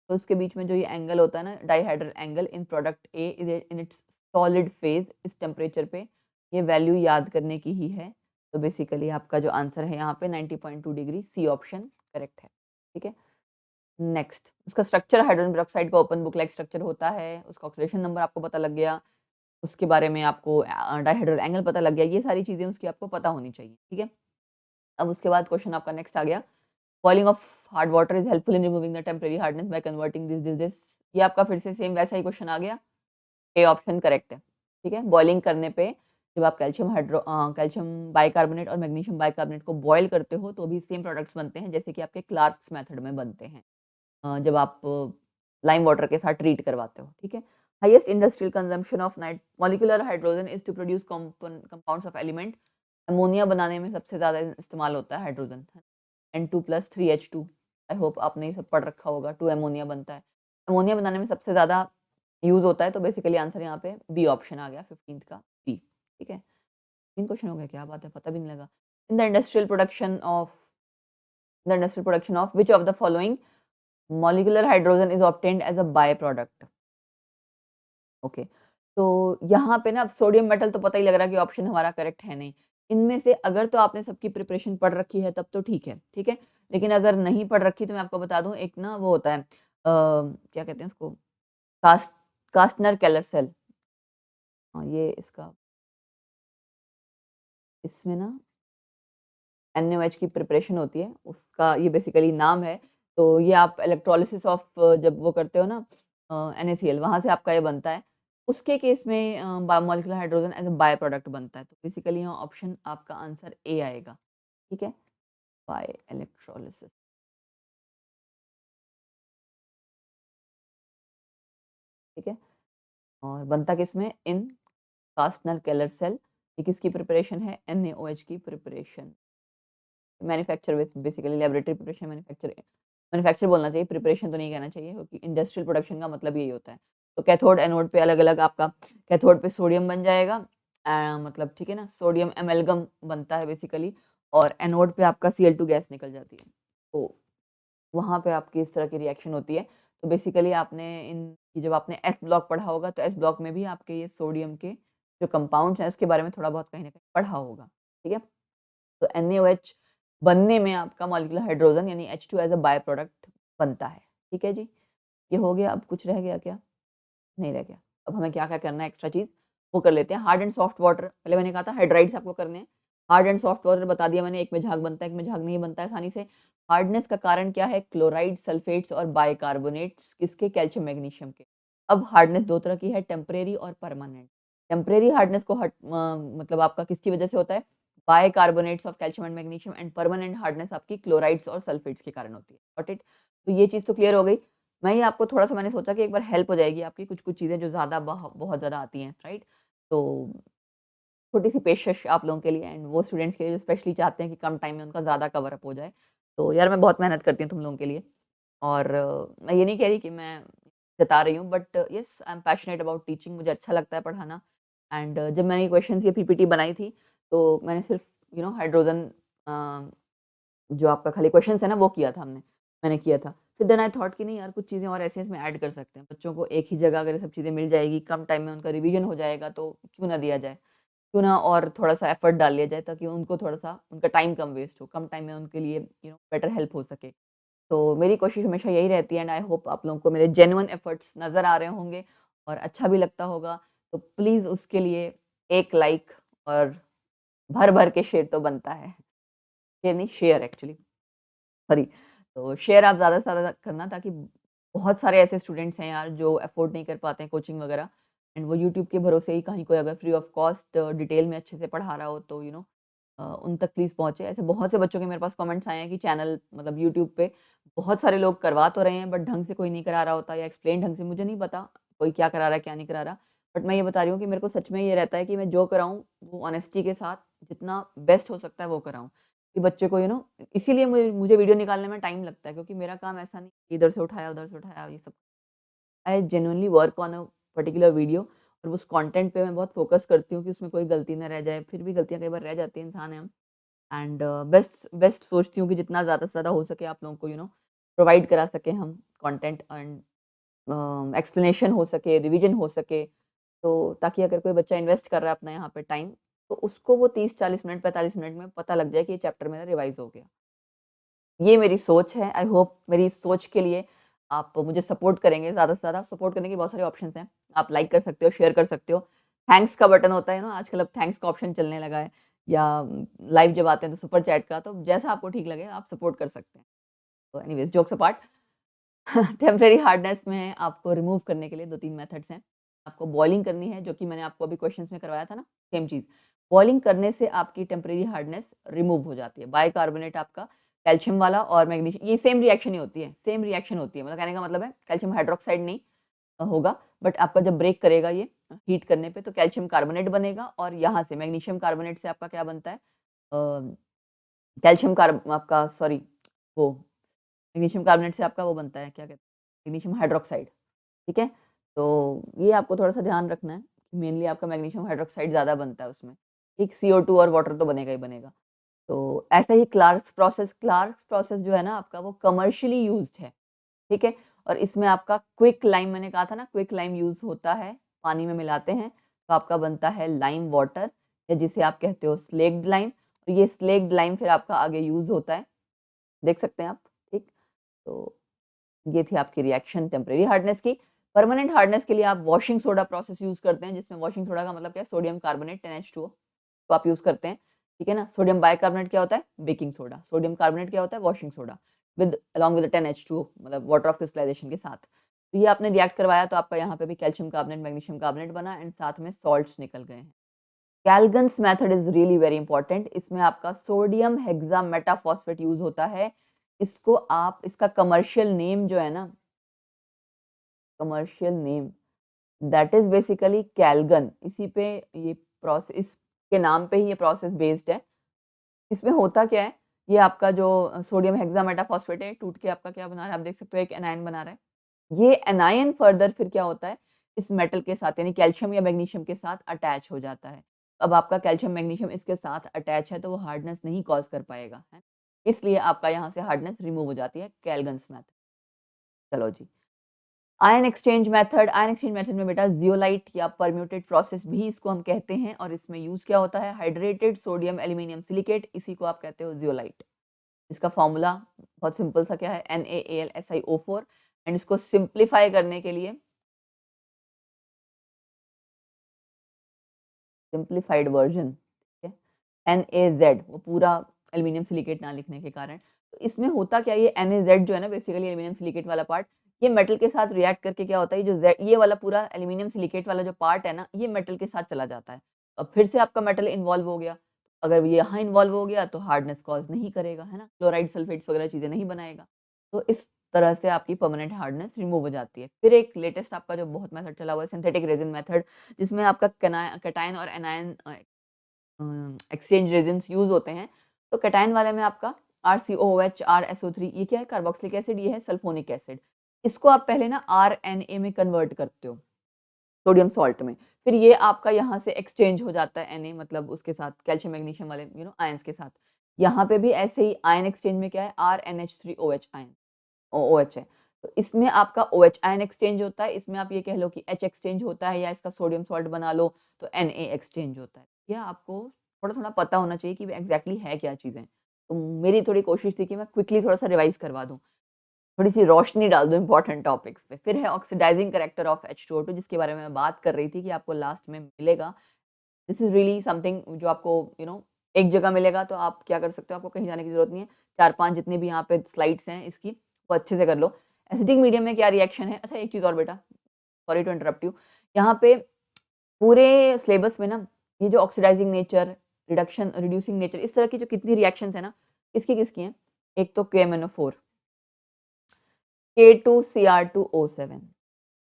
तो उसके बीच में जो ये एंगल होता है ना, dihedral angle in product A is in its solid phase, इस टेम्परेचर पे ये वैल्यू याद करने की ही है। तो बेसिकली आपका जो आंसर है यहाँ पे 90.2 डिग्री, सी ऑप्शन करेक्ट है, ठीक है। नेक्स्ट, उसका स्ट्रक्चर हाइड्रोजन पेरोक्साइड का ओपन बुक लाइक स्ट्रक्चर होता है, उसका ऑक्सीडेशन नंबर आपको पता लग गया, उसके बारे में आपको डाइहाइड्रल एंगल पता लग गया, ये सारी चीज़ें उसकी आपको पता होनी चाहिए, ठीक है। अब उसके बाद क्वेश्चन आपका नेक्स्ट आ गया, boiling of hard water is helpful in removing the temporary hardness by converting this, ये आपका फिर से सेम वैसा ही क्वेश्चन आ गया, ए ऑप्शन करेक्ट है, ठीक है। बॉइलिंग करने पे जब आप कैल्शियम बाइकार्बोनेट और मैग्नीशियम बाइकार्बोनेट को बॉयल करते हो तो भी सेम प्रोडक्ट्स बनते हैं जैसे कि आपके क्लार्क्स मेथड में बनते हैं, जब आप लाइम वाटर के साथ ट्रीट करवाते हो, ठीक है। Highest industrial consumption of night molecular hydrogen is to produce compounds of element, ammonia बनाने में सबसे ज़्यादा इस्तेमाल होता है hydrogen, N2 plus 3H2, I hope आपने ये सब पढ़ रखा होगा, 2 अमोनिया बनता है, अमोनिया बनाने में सबसे ज़्यादा यूज़ होता है, तो बेसिकली आंसर यहाँ पे बी ऑप्शन आ गया, 15th का बी, ठीक है। 3 क्वेश्चन हो गए, क्या बात है, पता भी नहीं लगा। In the industrial production of which of the following molecular hydrogen is obtained as a by product, okay. तो यहाँ पे ना अब सोडियम मेटल तो पता ही लग रहा है कि ऑप्शन हमारा करेक्ट है नहीं, इनमें से अगर तो आपने सबकी प्रिपरेशन पढ़ रखी है तब तो ठीक है, ठीक है। लेकिन अगर नहीं पढ़ रखी तो मैं आपको बता दूं, एक ना वो होता है क्या कहते हैं उसको, कास्ट कास्टनर केलर सेल, हाँ ये इसका, इसमें ना NaOH की प्रिपरेशन होती है, उसका ये बेसिकली नाम है। तो ये आप इलेक्ट्रोलिसिस ऑफ जब वो करते हो ना NaCl, वहाँ से आपका ये बनता है। उसके केस में biomolecular hydrogen as a by product बनता है। तो बेसिकली यहाँ ऑप्शन आपका आंसर ए आएगा, ठीक है, बाय इलेक्ट्रोलिसिस, ठीक है। और बनता किसमें, इन कास्टनर केलर सेल, ये किसकी प्रिपरेशन है, NaOH की preparation, manufacture with basically laboratory preparation, manufacture बोलना चाहिए, प्रिपरेशन तो नहीं कहना चाहिए क्योंकि इंडस्ट्रियल प्रोडक्शन का मतलब यही होता है। तो कैथोड एनोड पे अलग अलग आपका, कैथोड पे सोडियम बन जाएगा, मतलब ठीक है ना, सोडियम एमेल्गम बनता है बेसिकली, और एनोड पे आपका Cl2 गैस निकल जाती है, तो वहाँ पे आपकी इस तरह की रिएक्शन होती है। तो बेसिकली आपने इन जब आपने एस ब्लॉक पढ़ा होगा तो एस ब्लॉक में भी आपके ये सोडियम के जो कंपाउंड्स हैं उसके बारे में थोड़ा बहुत कहीं ना कहीं पढ़ा होगा, ठीक है। तो NaOH बनने में आपका मॉलिक्यूलर हाइड्रोजन यानी H2 as a by product बनता है, ठीक है जी। ये हो गया, अब कुछ रह गया क्या, नहीं रह गया। अब हमें क्या-क्या करना है एक्स्ट्रा चीज़, वो कर लेते हैं। हार्ड एंड सॉफ्ट वाटर, पहले मैंने कहा था हाइड्राइड्स आपको करने हैं। हार्ड एंड सॉफ्ट वाटर बता दिया मैंने, एक में झाग बनता है, एक में झाग नहीं बनता है आसानी से। हार्डनेस का कारण क्या है, क्लोराइड, सल्फेट्स और बाइकार्बोनेट्स, किसके, कैल्शियम मैग्नीशियम के। अब हार्डनेस 2 तरह की है, टेम्परेरी और परमानेंट। टेम्परेरी हार्डनेस को मतलब आपका किसकी वजह से होता है, bicarbonates of calcium and magnesium, and permanent hardness आपकी क्लोराइड्स और सल्फेट्स के कारण होती है। Got it? तो ये चीज़ तो क्लियर हो गई। मैं ये आपको थोड़ा-सा मैंने सोचा कि एक बार हेल्प हो जाएगी आपकी, कुछ-कुछ चीज़ें जो ज़्यादा बहुत ज़्यादा आती हैं, राइट? तो छोटी-सी पेशकश आप लोगों के लिए एंड वो स्टूडेंट्स के लिए जो स्पेशली चाहते हैं कि कम टाइम में उनका ज़्यादा कवर अप हो जाए। तो यार मैं बहुत मेहनत करती हूँ तुम लोगों के लिए। और मैं ये नहीं कह रही कि मैं जता रही हूँ, but yes I am passionate about teaching, मुझे अच्छा लगता है पढ़ाना। एंड जब मैंने ये क्वेश्चंस ये पीपीटी बनाई थी, तो मैंने सिर्फ हाइड्रोजन जो आपका खाली क्वेश्चंस है ना वो किया था मैंने किया था। फिर देन आई थॉट कि नहीं यार, कुछ चीज़ें और ऐसी इसमें ऐड कर सकते हैं। बच्चों को एक ही जगह अगर ये सब चीज़ें मिल जाएगी, कम टाइम में उनका रिवीजन हो जाएगा, तो क्यों ना दिया जाए? क्यों ना और थोड़ा-सा एफर्ट डाल लिया जाए, ताकि उनको थोड़ा-सा उनका टाइम कम वेस्ट हो, कम टाइम में उनके लिए बेटर हेल्प हो सके। तो मेरी कोशिश हमेशा यही रहती है, एंड आई होप आप लोगों को मेरे जेन्युइन एफर्ट्स नज़र आ रहे होंगे और अच्छा भी लगता होगा। तो प्लीज़ उसके लिए एक लाइक और भर-भर के शेयर तो बनता है। शेयर नहीं, शेयर एक्चुअली, सॉरी। तो शेयर आप ज़्यादा से ज़्यादा करना, ताकि बहुत सारे ऐसे स्टूडेंट्स हैं यार जो अफ़ोर्ड नहीं कर पाते हैं कोचिंग वगैरह, एंड वो यूट्यूब के भरोसे ही कहीं कोई अगर फ्री ऑफ कॉस्ट डिटेल में अच्छे से पढ़ा रहा हो, तो उन तक प्लीज़ पहुँचे। ऐसे बहुत से बच्चों के मेरे पास कमेंट्स आए हैं कि चैनल मतलब यूट्यूब पे बहुत सारे लोग करवा तो रहे हैं, बट ढंग से कोई नहीं करा रहा होता, या एक्सप्लेन ढंग से, मुझे नहीं पता कोई क्या करा रहा है, क्या नहीं करा रहा। बट मैं ये बता रही हूँ कि मेरे को सच में ये रहता है कि मैं जो कराऊँ वो ऑनेस्टी के साथ जितना बेस्ट हो सकता है वो कराऊँ। कि बच्चे को इसीलिए मुझे मुझे वीडियो निकालने में टाइम लगता है, क्योंकि मेरा काम ऐसा नहीं कि इधर से उठाया, उधर से उठाया, ये सब। I genuinely work on a particular video, और उस कंटेंट पे मैं बहुत फ़ोकस करती हूँ कि उसमें कोई गलती ना रह जाए। फिर भी गलतियाँ कई बार रह जाती हैं, इंसान हैं हम। एंड बेस्ट बेस्ट सोचती हूँ कि जितना ज़्यादा से ज़्यादा हो सके आप लोगों को प्रोवाइड करा सकें हम कंटेंट, एंड एक्सप्लेनेशन हो सके, रिवीजन हो सके। तो ताकि अगर कोई बच्चा इन्वेस्ट कर रहा है अपना यहाँ पे टाइम, तो उसको वो 30-40 मिनट, 45 मिनट में पता लग जाए कि ये चैप्टर मेरा रिवाइज़ हो गया। ये मेरी सोच है। आई होप मेरी इस सोच के लिए आप मुझे सपोर्ट करेंगे। ज़्यादा से ज़्यादा सपोर्ट करने के बहुत सारे ऑप्शंस हैं। आप लाइक कर सकते हो, शेयर कर सकते हो। थैंक्स का बटन होता है ना, आजकल अब थैंक्स का ऑप्शन चलने लगा है, या लाइव जब आते हैं तो सुपर चैट का, तो जैसा आपको ठीक लगे आप सपोर्ट कर सकते हैं। तो anyways, jokes apart, temporary hardness में आपको रिमूव करने के लिए 2-3 मेथड्स हैं। आपको बॉइलिंग करनी है, जो कि मैंने आपको अभी क्वेश्चंस में करवाया था ना, सेम चीज़। बॉइलिंग करने से आपकी टेम्परेरी हार्डनेस रिमूव हो जाती है। बाइकार्बोनेट आपका कैल्शियम वाला और मैग्नीशियम, ये सेम रिएक्शन ही होती है, सेम रिएक्शन होती है। मतलब कहने का मतलब है कैल्शियम हाइड्रॉक्साइड नहीं होगा, बट आपका जब ब्रेक करेगा ये हीट करने पे, तो कैल्शियम कार्बोनेट बनेगा, और यहाँ से मैग्नीशियम कार्बोनेट से आपका क्या बनता है, कैल्शियम कार्ब आपका सॉरी वो मैग्नीशियम कार्बोनेट से आपका वो बनता है, क्या कहते हैं, मैग्नीशियम हाइड्रॉक्साइड, ठीक है? तो ये आपको थोड़ा-सा ध्यान रखना है कि मेनली आपका मैग्नीशियम हाइड्रॉक्साइड ज़्यादा बनता है उसमें। एक CO2 और वाटर तो बनेगा ही बनेगा। तो ऐसे ही क्लार्क्स प्रोसेस जो है ना आपका, वो कमर्शियली यूज़्ड है, ठीक है? और इसमें आपका क्विक लाइम, मैंने कहा था ना, क्विक लाइम यूज़ होता है, पानी में मिलाते हैं, तो आपका बनता है लाइम वाटर, या जिसे आप कहते हो स्लेक्ड लाइम। और ये स्लेक्ड लाइम फिर आपका आगे यूज़ होता है, देख सकते हैं आप, ठीक? तो ये थी आपकी रिएक्शन टेम्परेरी हार्डनेस की। परमानेंट हार्डनेस के लिए आप वॉशिंग सोडा प्रोसेस यूज़ करते हैं, जिसमें वॉशिंग सोडा का मतलब क्या है, सोडियम कार्बोनेट 10H2O को आप यूज़ करते हैं, ठीक है ना? सोडियम बाइकार्बोनेट क्या होता है, बेकिंग सोडा। सोडियम कार्बोनेट क्या होता है, washing soda, with along with 10H2O, मतलब वाटर ऑफ क्रिस्टलाइजेशन के साथ। तो ये आपने रिएक्ट करवाया, तो आपका यहाँ पे भी कैल्शियम कार्बोनेट, मैग्नीशियम कार्बोनेट बना, एंड साथ में सॉल्ट्स निकल गए हैं। Calgon's method is really very important. इसमें आपका सोडियम हेक्सामेटाफॉस्फेट यूज़ होता है। इसको आप, इसका कमर्शियल नेम जो है ना, commercial name that is basically Calgon. इसी पे ये प्रोसेस, इसके नाम पे ही ये प्रोसेस बेस्ड है। इसमें होता क्या है, ये आपका जो सोडियम हेक्सामेटाफॉस्फेट है, टूट के आपका क्या बना रहा है, आप देख सकते हो एक एनायन बना रहा है। ये एनायन फर्दर फिर क्या होता है, इस मेटल के साथ यानी कैल्शियम या मैग्नीशियम के साथ अटैच हो जाता है। अब आपका कैल्शियम मैग्नीशियम इसके साथ अटैच है, तो वो हार्डनेस नहीं कॉज़ कर पाएगा, है। इसलिए आपका यहाँ से हार्डनेस रिमूव हो जाती है कैल्गन्स मेथड। चलो जी। आयन एक्सचेंज मेथड में बेटा ज़ियोलाइट या परम्यूटेड प्रोसेस भी इसको हम कहते हैं, और इसमें यूज़ क्या होता है, हाइड्रेटेड सोडियम एल्यूमीनियम सिलिकेट, इसी को आप कहते हो ज़ियोलाइट। इसका फ़ॉर्मूला बहुत सिंपल सा क्या है, NaAlSiO4, एंड इसको सिंप्लीफाई करने के लिए, सिंप्लीफाइड वर्ज़न, ठीक है? NaZ, वो पूरा एल्यूमीनियम सिलिकेट ना लिखने के कारण। तो इसमें होता क्या है, ये NaZ जो है ना, बेसिकली एल्यूमीनियम सिलिकेट वाला पार्ट, ये मेटल के साथ रिएक्ट करके क्या होता है, ये जो Z, ये वाला पूरा एल्यूमीनियम सिलिकेट वाला जो पार्ट है ना, ये मेटल के साथ चला जाता है। अब फिर से आपका मेटल इन्वॉल्व हो गया। अगर ये यहाँ इन्वॉल्व हो गया तो हार्डनेस कॉज़ नहीं करेगा, है ना? क्लोराइड, सल्फेट्स वगैरह चीज़ें नहीं बनाएगा। तो इस तरह से आपकी परमानेंट हार्डनेस रिमूव हो जाती है। फिर एक लेटेस्ट आपका जो बहुत मेथड चला हुआ है, सिंथेटिक रेज़िन मेथड, जिसमें आपका कैटायन और एनायन एक्सचेंज रेज़िन्स यूज़ होते हैं। तो कैटायन वाले में आपका RCOOH, RSO3, ये क्या है? कार्बोक्सिलिक एसिड, ये है सल्फोनिक एसिड। इसको आप पहले ना RNA में कन्वर्ट करते हो, सोडियम सॉल्ट में, फिर ये आपका यहाँ से एक्सचेंज हो जाता है Na, मतलब उसके साथ कैल्शियम मैग्नीशियम वाले आयंस के साथ। यहाँ पे भी ऐसे ही आयन एक्सचेंज में क्या है? RNH3OH आयन, OH है। तो इसमें आपका OH आयन एक्सचेंज होता है, इसमें आप ये कह लो कि H एक्सचेंज होता है, या इसका सोडियम सॉल्ट बना लो तो Na एक्सचेंज होता है। यह आपको थोड़ा-थोड़ा पता होना चाहिए कि एग्जैक्टली है क्या चीज़ें। तो मेरी थोड़ी कोशिश थी कि मैं क्विकली थोड़ा-सा रिवाइज़ करवा दूँ, थोड़ी-सी रोशनी डाल दूँ इम्पोर्टेंट टॉपिक्स पे। फिर है ऑक्सीडाइजिंग करैक्टर ऑफ H2O2, जिसके बारे में मैं बात कर रही थी कि आपको लास्ट में मिलेगा। दिस इज़ रियली समथिंग जो आपको एक जगह मिलेगा, तो आप क्या कर सकते हो, आपको कहीं जाने की ज़रूरत नहीं है। 4-5 जितने भी यहाँ पे स्लाइड्स हैं इसकी, वो अच्छे से कर लो। एसिडिक मीडियम में क्या रिएक्शन है? अच्छा, एक चीज़ और बेटा, सॉरी टू इंटरप्ट यू। यहाँ पे पूरे सिलेबस में ना, ये जो oxidising nature, reduction, reducing nature, इस तरह की जो कितनी रिएक्शंस है ना, किसकी-किसकी हैं? एक तो KMnO4, K2Cr2O7,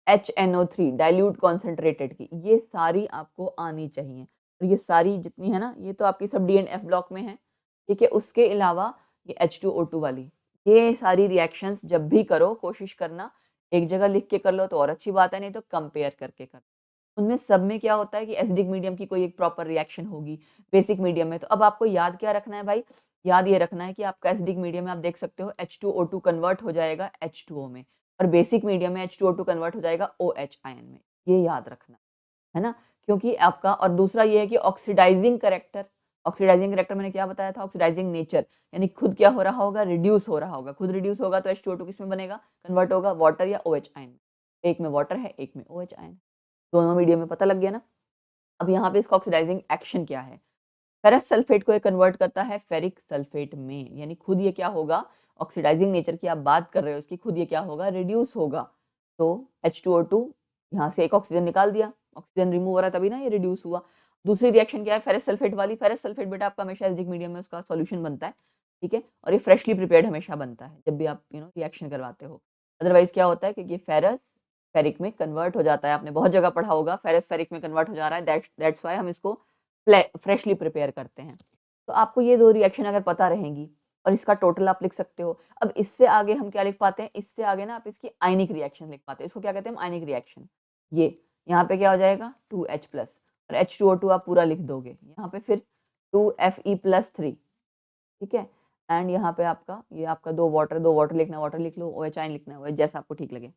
HNO3 dilute concentrated की, ये सारी आपको आनी चाहिए। और ये सारी जितनी है ना, ये तो आपकी सब D&F ब्लॉक में है, ठीक है। उसके अलावा ये H2O2 वाली, ये सारी रिएक्शंस जब भी करो, कोशिश करना एक जगह लिख के कर लो तो और अच्छी बात है, नहीं तो कंपेयर करके कर। उनमें सब में क्या होता है कि एसिडिक मीडियम की कोई एक प्रॉपर रिएक्शन होगी, बेसिक मीडियम में। तो अब आपको याद क्या रखना है भाई? याद ये रखना है कि आपका एसिडिक मीडियम में आप देख सकते हो H2O2 कन्वर्ट हो जाएगा H2O में, और बेसिक मीडियम में H2O2 कन्वर्ट हो जाएगा OH आयन में। ये याद रखना है ना, क्योंकि आपका, और दूसरा ये है कि ऑक्सीडाइजिंग करैक्टर, ऑक्सीडाइजिंग करैक्टर मैंने क्या बताया था? ऑक्सीडाइजिंग नेचर, यानी खुद क्या हो रहा होगा? रिड्यूस हो रहा होगा। खुद रिड्यूस होगा तो H2O2 किस में बनेगा? कन्वर्ट होगा वाटर या OH आयन में। एक में वाटर है, एक में OH आयन है। दोनों मीडियम में, पता लग गया ना? अब यहाँ पे इसका ऑक्सीडाइजिंग एक्शन क्या है? फेरस सल्फेट को ये कन्वर्ट करता है फेरिक सल्फेट में, यानी खुद ये क्या होगा? ऑक्सीडाइजिंग नेचर की आप बात कर रहे हो, इसकी खुद ये क्या होगा? रिड्यूस होगा। तो H2O2 यहाँ से एक ऑक्सीजन निकाल दिया, ऑक्सीजन रिमूव हो रहा है तभी ना ये रिड्यूस हुआ। दूसरी रिएक्शन क्या है? फेरस सल्फेट वाली। फेरस सल्फेट बेटा आपका हमेशा एसिडिक मीडियम में उसका सॉल्यूशन बनता है, ठीक है, और ये फ्रेशली प्रिपेयर्ड हमेशा बनता है जब भी आप रिएक्शन करवाते हो। अदरवाइज क्या होता है कि ये फेरस फेरिक में कन्वर्ट हो जाता है। आपने बहुत जगह पढ़ा होगा, फेरस फेरिक में कन्वर्ट हो जा रहा है, दैट्स व्हाई हम इसको फ्रेशली प्रिपेयर करते हैं। तो आपको ये 2 रिएक्शन अगर पता रहेंगी, और इसका टोटल आप लिख सकते हो। अब इससे आगे हम क्या लिख पाते हैं? इससे आगे ना आप इसकी आयनिक रिएक्शन लिख पाते हैं। इसको क्या कहते हैं हम? आयनिक रिएक्शन। ये यहाँ पे क्या हो जाएगा? 2H प्लस, और H2O2 आप पूरा लिख दोगे। यहाँ पे फिर 2Fe+3, ठीक है। एंड यहाँ पे आपका, ये आपका 2 वाटर लिखना है, वाटर लिख लो, OH आयन लिखना है, OH जैसा आपको ठीक लगे,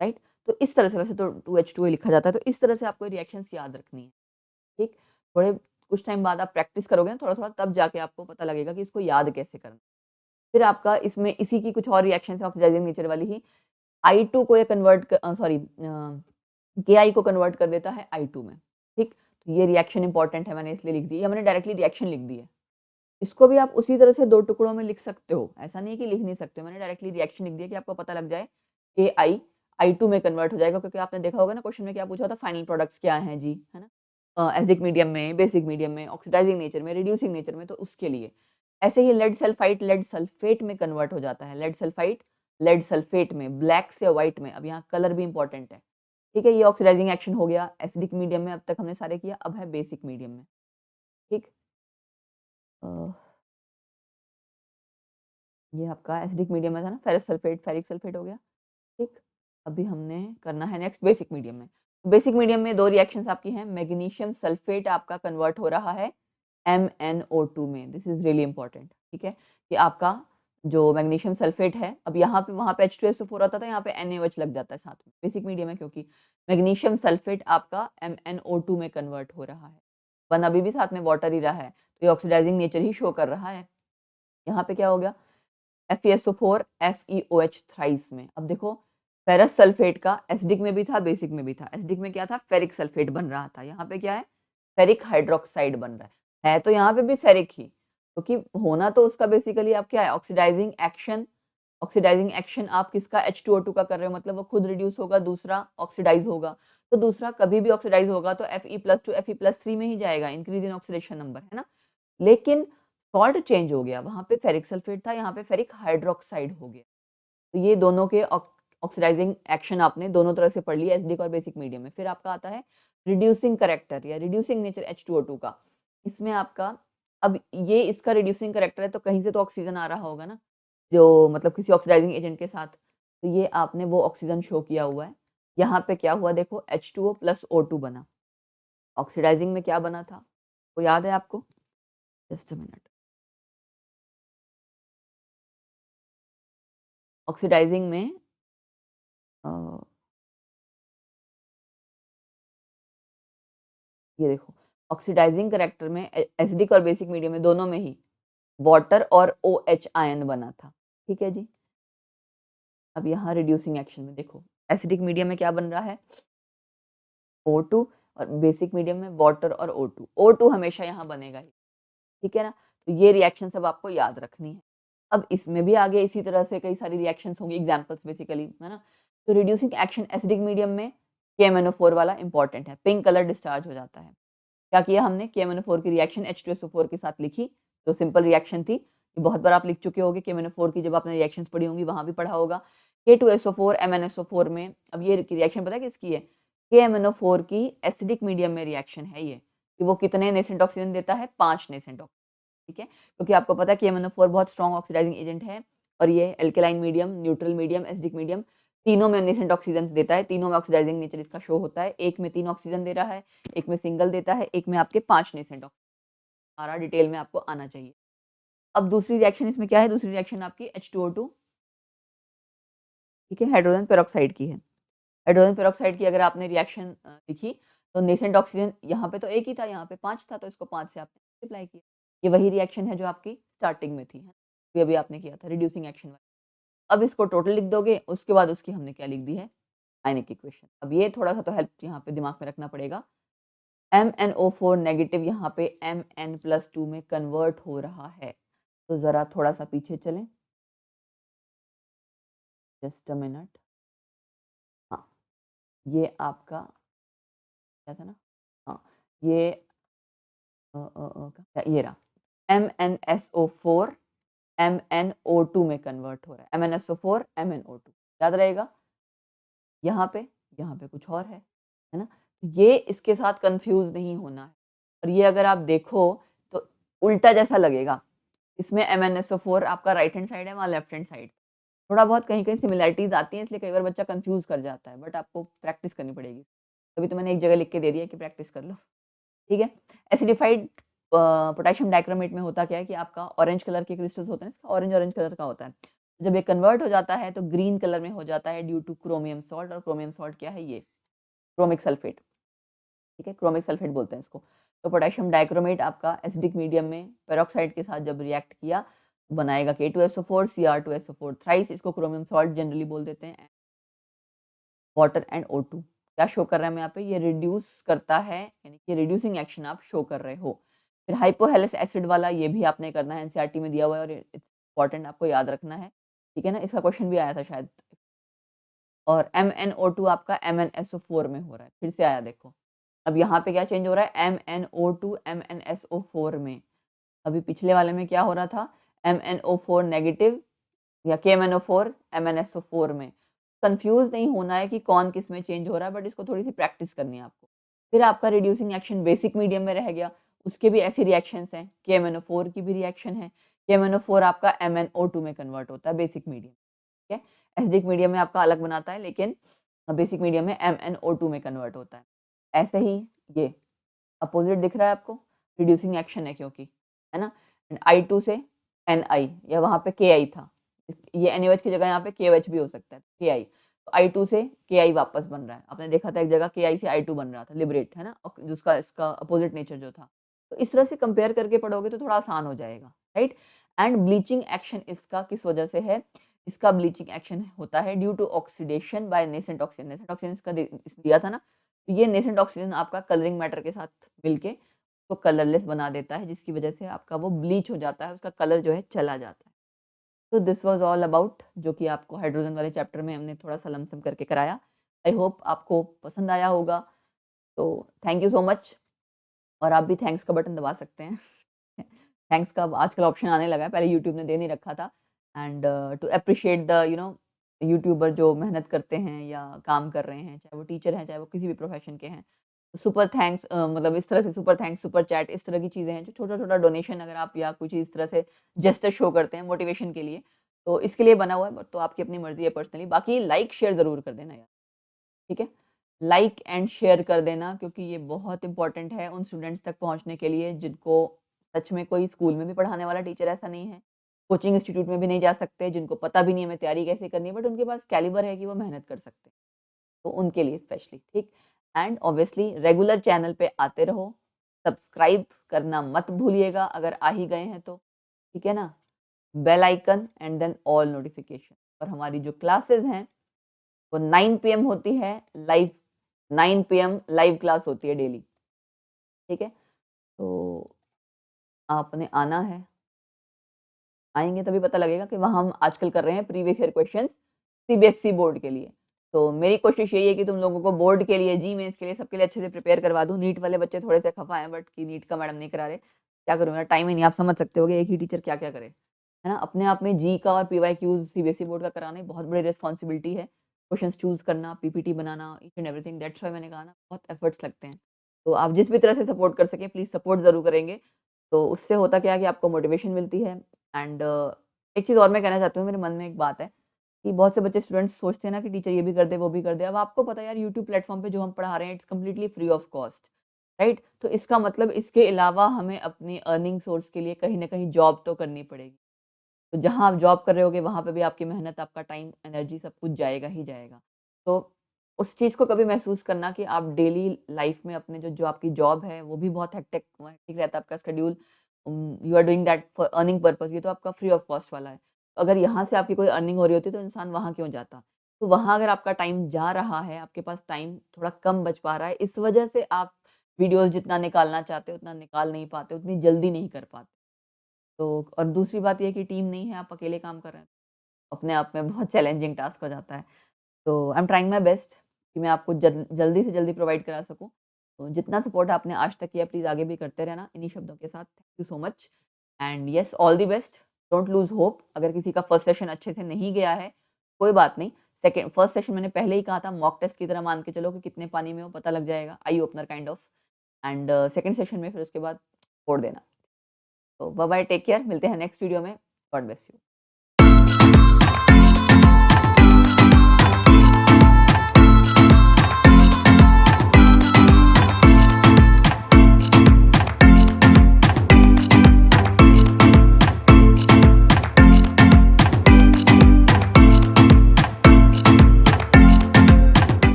राइट। तो इस तरह से, वैसे तो 2H2A लिखा जाता है, तो इस तरह से आपको रिएक्शंस याद रखनी है, ठीक। थोड़े कुछ टाइम बाद आप प्रैक्टिस करोगे ना थोड़ा-थोड़ा, तब जाके आपको पता लगेगा कि इसको याद कैसे करना। फिर आपका इसमें इसी की कुछ और रिएक्शंस है ऑक्सीडाइजिंग नेचर वाली ही। I2 को ये Ki को कन्वर्ट कर देता है I2 में, ठीक। तो ये रिएक्शन इंपॉर्टेंट है, मैंने इसलिए लिख दी, या मैंने डायरेक्टली रिएक्शन लिख दी है। इसको भी आप उसी तरह से 2 टुकड़ों में लिख सकते हो, ऐसा नहीं है कि लिख नहीं सकते हो। मैंने डायरेक्टली रिएक्शन लिख दिया कि आपको पता लग जाए कि I2 में कन्वर्ट हो जाएगा, क्योंकि आपने देखा होगा ना क्वेश्चन में क्या पूछा था? फाइनल प्रोडक्ट्स क्या हैं जी, है ना? एसिडिक मीडियम में, बेसिक मीडियम में, ऑक्सीडाइजिंग नेचर में, रिड्यूसिंग नेचर में, तो उसके लिए। ऐसे ही लेड सल्फाइड लेड सल्फेट में कन्वर्ट हो जाता है। लेड सल्फाइड लेड सल्फेट में, ब्लैक से व्हाइट में। अब यहाँ कलर भी इंपॉर्टेंट है, ठीक है। ये ऑक्सीडाइजिंग एक्शन हो गया एसिडिक मीडियम में, अब तक हमने सारे किया। अब है बेसिक मीडियम में, ठीक। अ, ये आपका एसिडिक मीडियम में था ना, फेरस सल्फेट, फेरिक सल्फेट हो गया, ठीक। अभी हमने करना है नेक्स्ट बेसिक मीडियम में। बेसिक मीडियम में 2 रिएक्शंस आपकी हैं। मैग्नीशियम सल्फेट आपका कन्वर्ट हो रहा है MnO2 में। दिस इज रियली इंपॉर्टेंट, ठीक है, कि आपका जो मैग्नीशियम सल्फेट है, अब यहाँ पे, वहाँ पे H2SO4 आता था, यहाँ पे NaOH लग जाता है साथ में। बेसिक मीडियम है क्योंकि मैग्नीशियम सल्फेट आपका MnO2 में कन्वर्ट हो रहा है। वन अभी भी साथ में वाटर ही रहा है, तो ये ऑक्सीडाइजिंग नेचर ही शो कर रहा है। यहाँ पे क्या हो गया? FeSO4 FeOH थ्राइस में। अब देखो, फेरस सल्फेट का एसिडिक में भी था, बेसिक में भी था। एसिडिक में क्या था? फेरिक सल्फेट बन रहा था। यहाँ पे क्या है? फेरिक हाइड्रोक्साइड बन रहा है तो यहाँ पे भी फेरिक ही, क्योंकि होना तो उसका बेसिकली आप क्या है? Oxidising action. ऑक्सीडाइजिंग एक्शन आप किसका? H2O2 का कर रहे हो, मतलब वो खुद रिड्यूस होगा, दूसरा ऑक्सीडाइज होगा। तो दूसरा कभी भी ऑक्सीडाइज होगा तो Fe+2 Fe+3 में ही जाएगा, इंक्रीज इन ऑक्सीडेशन नंबर, है ना। लेकिन सॉल्ट चेंज हो गया, वहाँ पे फेरिक सल्फेट था, यहाँ पे फेरिक हाइड्रोक्साइड हो गया। तो ये दोनों के ऑक्सीडाइजिंग एक्शन आपने दोनों तरह से पढ़ लिया, एसिडिक और बेसिक मीडियम में। फिर आपका आता है रिड्यूसिंग करैक्टर या रिड्यूसिंग नेचर H2O2 का। इसमें आपका अब ये इसका रिड्यूसिंग करैक्टर है तो कहीं से तो ऑक्सीजन आ रहा होगा ना, जो मतलब किसी ऑक्सीडाइजिंग एजेंट के साथ। तो ये आपने वो ऑक्सीजन शो किया हुआ है। यहाँ पे क्या हुआ देखो H2O प्लस O2 बना। ऑक्सीडाइजिंग में क्या बना था? वो याद है आपको? Just a minute. ऑक्सीडाइजिंग में अ, ये देखो ऑक्सीडाइजिंग करैक्टर में एसिडिक और बेसिक मीडियम में दोनों में ही वाटर और OH आयन बना था। ठीक है जी। अब यहाँ रिड्यूसिंग एक्शन में देखो एसिडिक मीडियम में क्या बन रहा है? O2 और बेसिक मीडियम में वाटर और O2। O2 हमेशा यहाँ बनेगा ही, ठीक है ना? तो ये रिएक्शन सब आपको याद रखनी है। अब इसमें भी आगे इसी तरह से कई सारी रिएक्शंस होंगी, एग्जांपल्स बेसिकली, है ना? तो रिड्यूसिंग एक्शन एसिडिक मीडियम में KMnO4 वाला इंपॉर्टेंट है, पिंक कलर डिस्चार्ज हो जाता है। क्या किया हमने? KMnO4 की रिएक्शन H2SO4 के साथ लिखी, जो सिंपल रिएक्शन थी। ये बहुत बार आप लिख चुके होंगे KMnO4 की, जब आपने रिएक्शंस पढ़ी होंगी वहाँ भी पढ़ा होगा। K2SO4 MnSO4 में अब ये रिएक्शन पता है किसकी है? KMnO4 की एसिडिक मीडियम में रिएक्शन है ये, कि वो कितने नेसेंट ऑक्सीजन देता है? 5 नेसेंट ऑक्सीजन, ठीक है? क्योंकि आपको पता है KMnO4 बहुत स्ट्रॉन्ग ऑक्सीडाइजिंग एजेंट है और ये alkaline medium, neutral medium, acidic medium तीनों में नेसेंट ऑक्सीजन देता है, तीनों में ऑक्सीडाइजिंग नेचर इसका शो होता है। एक में 3 ऑक्सीजन दे रहा है, एक में सिंगल देता है, एक में आपके 5 नेसेंट ऑक्सीजन। सारा डिटेल में आपको आना चाहिए। अब दूसरी रिएक्शन इसमें क्या है? दूसरी रिएक्शन आपकी H2O2, ठीक है, हाइड्रोजन पेरोक्साइड की है। हाइड्रोजन पेरोक्साइड की अगर आपने रिएक्शन लिखी तो नेसेंट ऑक्सीजन यहाँ पे तो एक ही था, यहाँ पे 5 था, तो इसको 5 से आपने मल्टीप्लाई किया। ये वही रिएक्शन है जो आपकी स्टार्टिंग में थी, है? अभी अभी आपने किया था रिड्यूसिंग एक्शन वाली। अब इसको टोटल लिख दोगे, उसके बाद उसकी हमने क्या लिख दी है? आयनिक इक्वेशन। अब ये थोड़ा-सा तो हेल्प यहाँ पे दिमाग में रखना पड़ेगा। MnO4 नेगेटिव यहाँ पे Mn+2 में कन्वर्ट हो रहा है। तो ज़रा थोड़ा-सा पीछे चलें। Just a minute. हाँ, ये आपका क्या था ना? हाँ, ये ये रहा MnSO4 MnO2 में कन्वर्ट हो रहा है। MnSO4 MnO2 याद रहेगा? यहाँ पे कुछ और है ना? ये इसके साथ कन्फ्यूज़ नहीं होना है और ये अगर आप देखो तो उल्टा जैसा लगेगा। इसमें MnSO4 आपका राइट हैंड साइड है, वहाँ लेफ्ट हैंड साइड। थोड़ा बहुत कहीं-कहीं सिमिलैरिटीज़ आती हैं, इसलिए कई बार बच्चा कन्फ्यूज़ कर जाता है, बट आपको प्रैक्टिस करनी पड़ेगी। तभी तो मैंने एक जगह लिख के दे दिया कि प्रैक्टिस कर लो, ठीक है? एसिडिफाइड पोटेशियम डाइक्रोमेट में होता क्या है कि आपका ऑरेंज कलर के क्रिस्टल्स होते हैं, इसका ऑरेंज-ऑरेंज कलर का होता है। जब ये कन्वर्ट हो जाता है तो ग्रीन कलर में हो जाता है ड्यू टू क्रोमियम सॉल्ट, और क्रोमियम सॉल्ट क्या है? ये क्रोमिक सल्फेट, ठीक है? क्रोमिक सल्फेट बोलते हैं इसको। तो पोटेशियम डाइक्रोमेट आपका एसिडिक मीडियम में पेरोक्साइड के साथ जब रिएक्ट किया, बनाएगा K2SO4 Cr2SO4 थ्राइस, इसको क्रोमियम सॉल्ट जनरली बोल देते हैं। वाटर एंड O2 क्या शो कर रहा है मैं यहाँ पे? ये रिड्यूस करता है, यानी कि रिड्यूसिंग एक्शन आप शो कर रहे हो। फिर हाइपोहेलस एसिड वाला ये भी आपने करना है, एनसीईआरटी में दिया हुआ है और इट्स इम्पोर्टेंट, आपको याद रखना है, ठीक है ना? इसका क्वेश्चन भी आया था शायद। और MnO2 आपका MnSO4 में हो रहा है, फिर से आया देखो। अब यहाँ पे क्या चेंज हो रहा है? MnO2 MnSO4 में। अभी पिछले वाले में क्या हो रहा था? MnO4 नेगेटिव या KMnO4 MnSO4 में। कन्फ्यूज़ नहीं होना है कि कौन किस में चेंज हो रहा है, बट इसको थोड़ी-सी प्रैक्टिस करनी है आपको। फिर आपका रिड्यूसिंग एक्शन बेसिक मीडियम में रह गया, उसके भी ऐसी रिएक्शंस हैं, KMnO4 की भी रिएक्शन है। KMnO4 आपका MnO2 में कन्वर्ट होता है बेसिक मीडियम, ठीक है? एसिडिक मीडियम में आपका अलग बनाता है, लेकिन बेसिक मीडियम में MnO2 में कन्वर्ट होता है। ऐसे ही ये अपोज़िट दिख रहा है आपको? रिड्यूसिंग एक्शन है क्योंकि, है ना? I2 से Ni या वहाँ पे Ki था। ये NaOH की जगह यहाँ पे KOH भी हो सकता है, Ki। तो I2 से Ki वापस बन रहा है। आपने देखा था एक जगह Ki से I2 बन रहा था, लिबरेट, है ना? और जिसका इसका अपोज़िट नेचर जो था। तो इस तरह से कंपेयर करके पढ़ोगे तो थोड़ा आसान हो जाएगा, राइट? एंड ब्लीचिंग एक्शन इसका किस वजह से है? इसका ब्लीचिंग एक्शन होता है due to oxidation by nascent oxygen. Nascent oxygen इसका दिया था ना? तो ये नेसेंट ऑक्सीजन आपका कलरिंग मैटर के साथ मिलके उसको कलरलेस बना देता है, जिसकी वजह से आपका वो ब्लीच हो जाता है, उसका कलर जो है चला जाता है। तो दिस वाज़ ऑल अबाउट, जो कि आपको हाइड्रोजन वाले चैप्टर में हमने थोड़ा-सा लमसम करके कराया। आई होप आपको पसंद आया होगा। तो थैंक यू सो मच, और आप भी थैंक्स का बटन दबा सकते हैं। थैंक्स का अब आजकल ऑप्शन आने लगा है, पहले यूट्यूब ने दे नहीं रखा था। And to appreciate the YouTuber जो मेहनत करते हैं या काम कर रहे हैं, चाहे वो टीचर हैं, चाहे वो किसी भी प्रोफ़ेशन के हैं। सुपर थैंक्स मतलब इस तरह से सुपर थैंक्स, सुपर चैट इस तरह की चीज़ें हैं जो छोटा-छोटा डोनेशन अगर आप या कुछ इस तरह से जेस्चर शो करते हैं मोटिवेशन के लिए, तो इसके लिए बना हुआ है, बट तो आपकी अपनी मर्ज़ी है पर्सनली। बाकी लाइक शेयर ज़रूर कर देना यार, ठीक है? लाइक एंड शेयर कर देना क्योंकि ये बहुत इम्पोर्टेंट है उन स्टूडेंट्स तक पहुँचने के लिए जिनको सच में कोई स्कूल में भी पढ़ाने वाला टीचर ऐसा नहीं है, कोचिंग इंस्टीट्यूट में भी नहीं जा सकते, जिनको पता भी नहीं है हमें तैयारी कैसे करनी है, बट उनके पास कैलिबर है कि वो मेहनत कर सकते हैं। तो उनके लिए स्पेशली, ठीक? एंड ऑब्वियसली रेगुलर चैनल पे आते रहो, सब्सक्राइब करना मत भूलिएगा अगर आ ही गए हैं तो, ठीक है ना? Bell icon and then all notification. और हमारी जो क्लासेस हैं वो 9 पीएम होती है लाइव, 9 पीएम लाइव क्लास होती है डेली, ठीक है? तो आपने आना है, आएँगे तभी पता लगेगा कि वहाँ हम आजकल कर रहे हैं previous year questions CBSE board के लिए। तो मेरी कोशिश यही है कि तुम लोगों को बोर्ड के लिए, जी मेंस के लिए, सबके लिए अच्छे से प्रिपेयर करवा दूँ। नीट वाले बच्चे थोड़े से खफ़ा हैं बट कि नीट का मैडम नहीं करा रहे। क्या करूँ यार, टाइम ही नहीं, आप समझ सकते हो कि एक ही टीचर क्या-क्या करे, है ना? अपने आप में जी का और पीवाईक्यूज़ सीबीएसई बोर्ड का कराना एक बहुत बड़ी रिस्पॉन्सिबिलिटी है। क्वेश्चंस चूज़ करना, PPT banana, each and everything, that's why मैंने कहा ना बहुत एफर्ट्स लगते हैं। तो आप जिस भी तरह से सपोर्ट कर सकें प्लीज़ सपोर्ट ज़रूर करेंगे। तो उससे होता क्या है कि आपको मोटिवेशन मिलती है एंड एक चीज़ और मैं कहना चाहती हूँ, मेरे मन में एक बात है कि बहुत से बच्चे स्टूडेंट्स सोचते हैं ना कि टीचर ये भी कर दे, वो भी कर दे। अब आपको पता है यार यूट्यूब प्लेटफ़ॉर्म पे जो हम पढ़ा रहे हैं it's completely free of cost, right? तो इसका मतलब इसके अलावा हमें अपनी अर्निंग सोर्स के लिए कहीं न कहीं जॉब तो करनी पड़ेगी। तो जहाँ आप जॉब कर रहे होगे वहाँ पे भी आपकी मेहनत, आपका टाइम, एनर्जी सब कुछ जाएगा ही जाएगा। तो उस चीज़ को कभी महसूस करना कि आप डेली लाइफ़ में अपने जो जो आपकी जॉब है वो भी बहुत हेक्टिक हेक्टिक रहता है आपका schedule, you are doing that for earning purpose, ये तो आपका फ्री ऑफ कॉस्ट वाला है। तो अगर यहाँ से आपकी कोई अर्निंग हो रही होती तो इंसान वहाँ क्यों जाता? तो वहाँ अगर आपका टाइम जा रहा है, आपके पास टाइम थोड़ा कम बच पा रहा है, इस वजह से आप वीडियोज़ जितना निकालना चाहते हो उतना निकाल नहीं पाते, उतनी जल्दी नहीं कर पाते। तो और दूसरी बात ये है कि टीम नहीं है, आप अकेले काम कर रहे हैं, अपने आप में बहुत चैलेंजिंग टास्क हो जाता है। तो I am trying my best कि मैं आपको जल्दी से जल्दी प्रोवाइड करा सकूँ। तो जितना सपोर्ट आपने आज तक किया प्लीज़ आगे भी करते रहना इन्हीं शब्दों के साथ। Thank you so much and yes all the best. Don't lose hope. अगर किसी का फर्स्ट सेशन अच्छे से नहीं गया है, कोई बात नहीं। सेकंड फर्स्ट सेशन मैंने पहले ही कहा था मॉक टेस्ट की तरह मान के चलो कि कितने पानी में हो पता लग जाएगा, eye opener kind of and second session में फिर उसके बाद छोड़ देना। तो बाय बाय, टेक केयर, मिलते हैं नेक्स्ट वीडियो में। God bless you.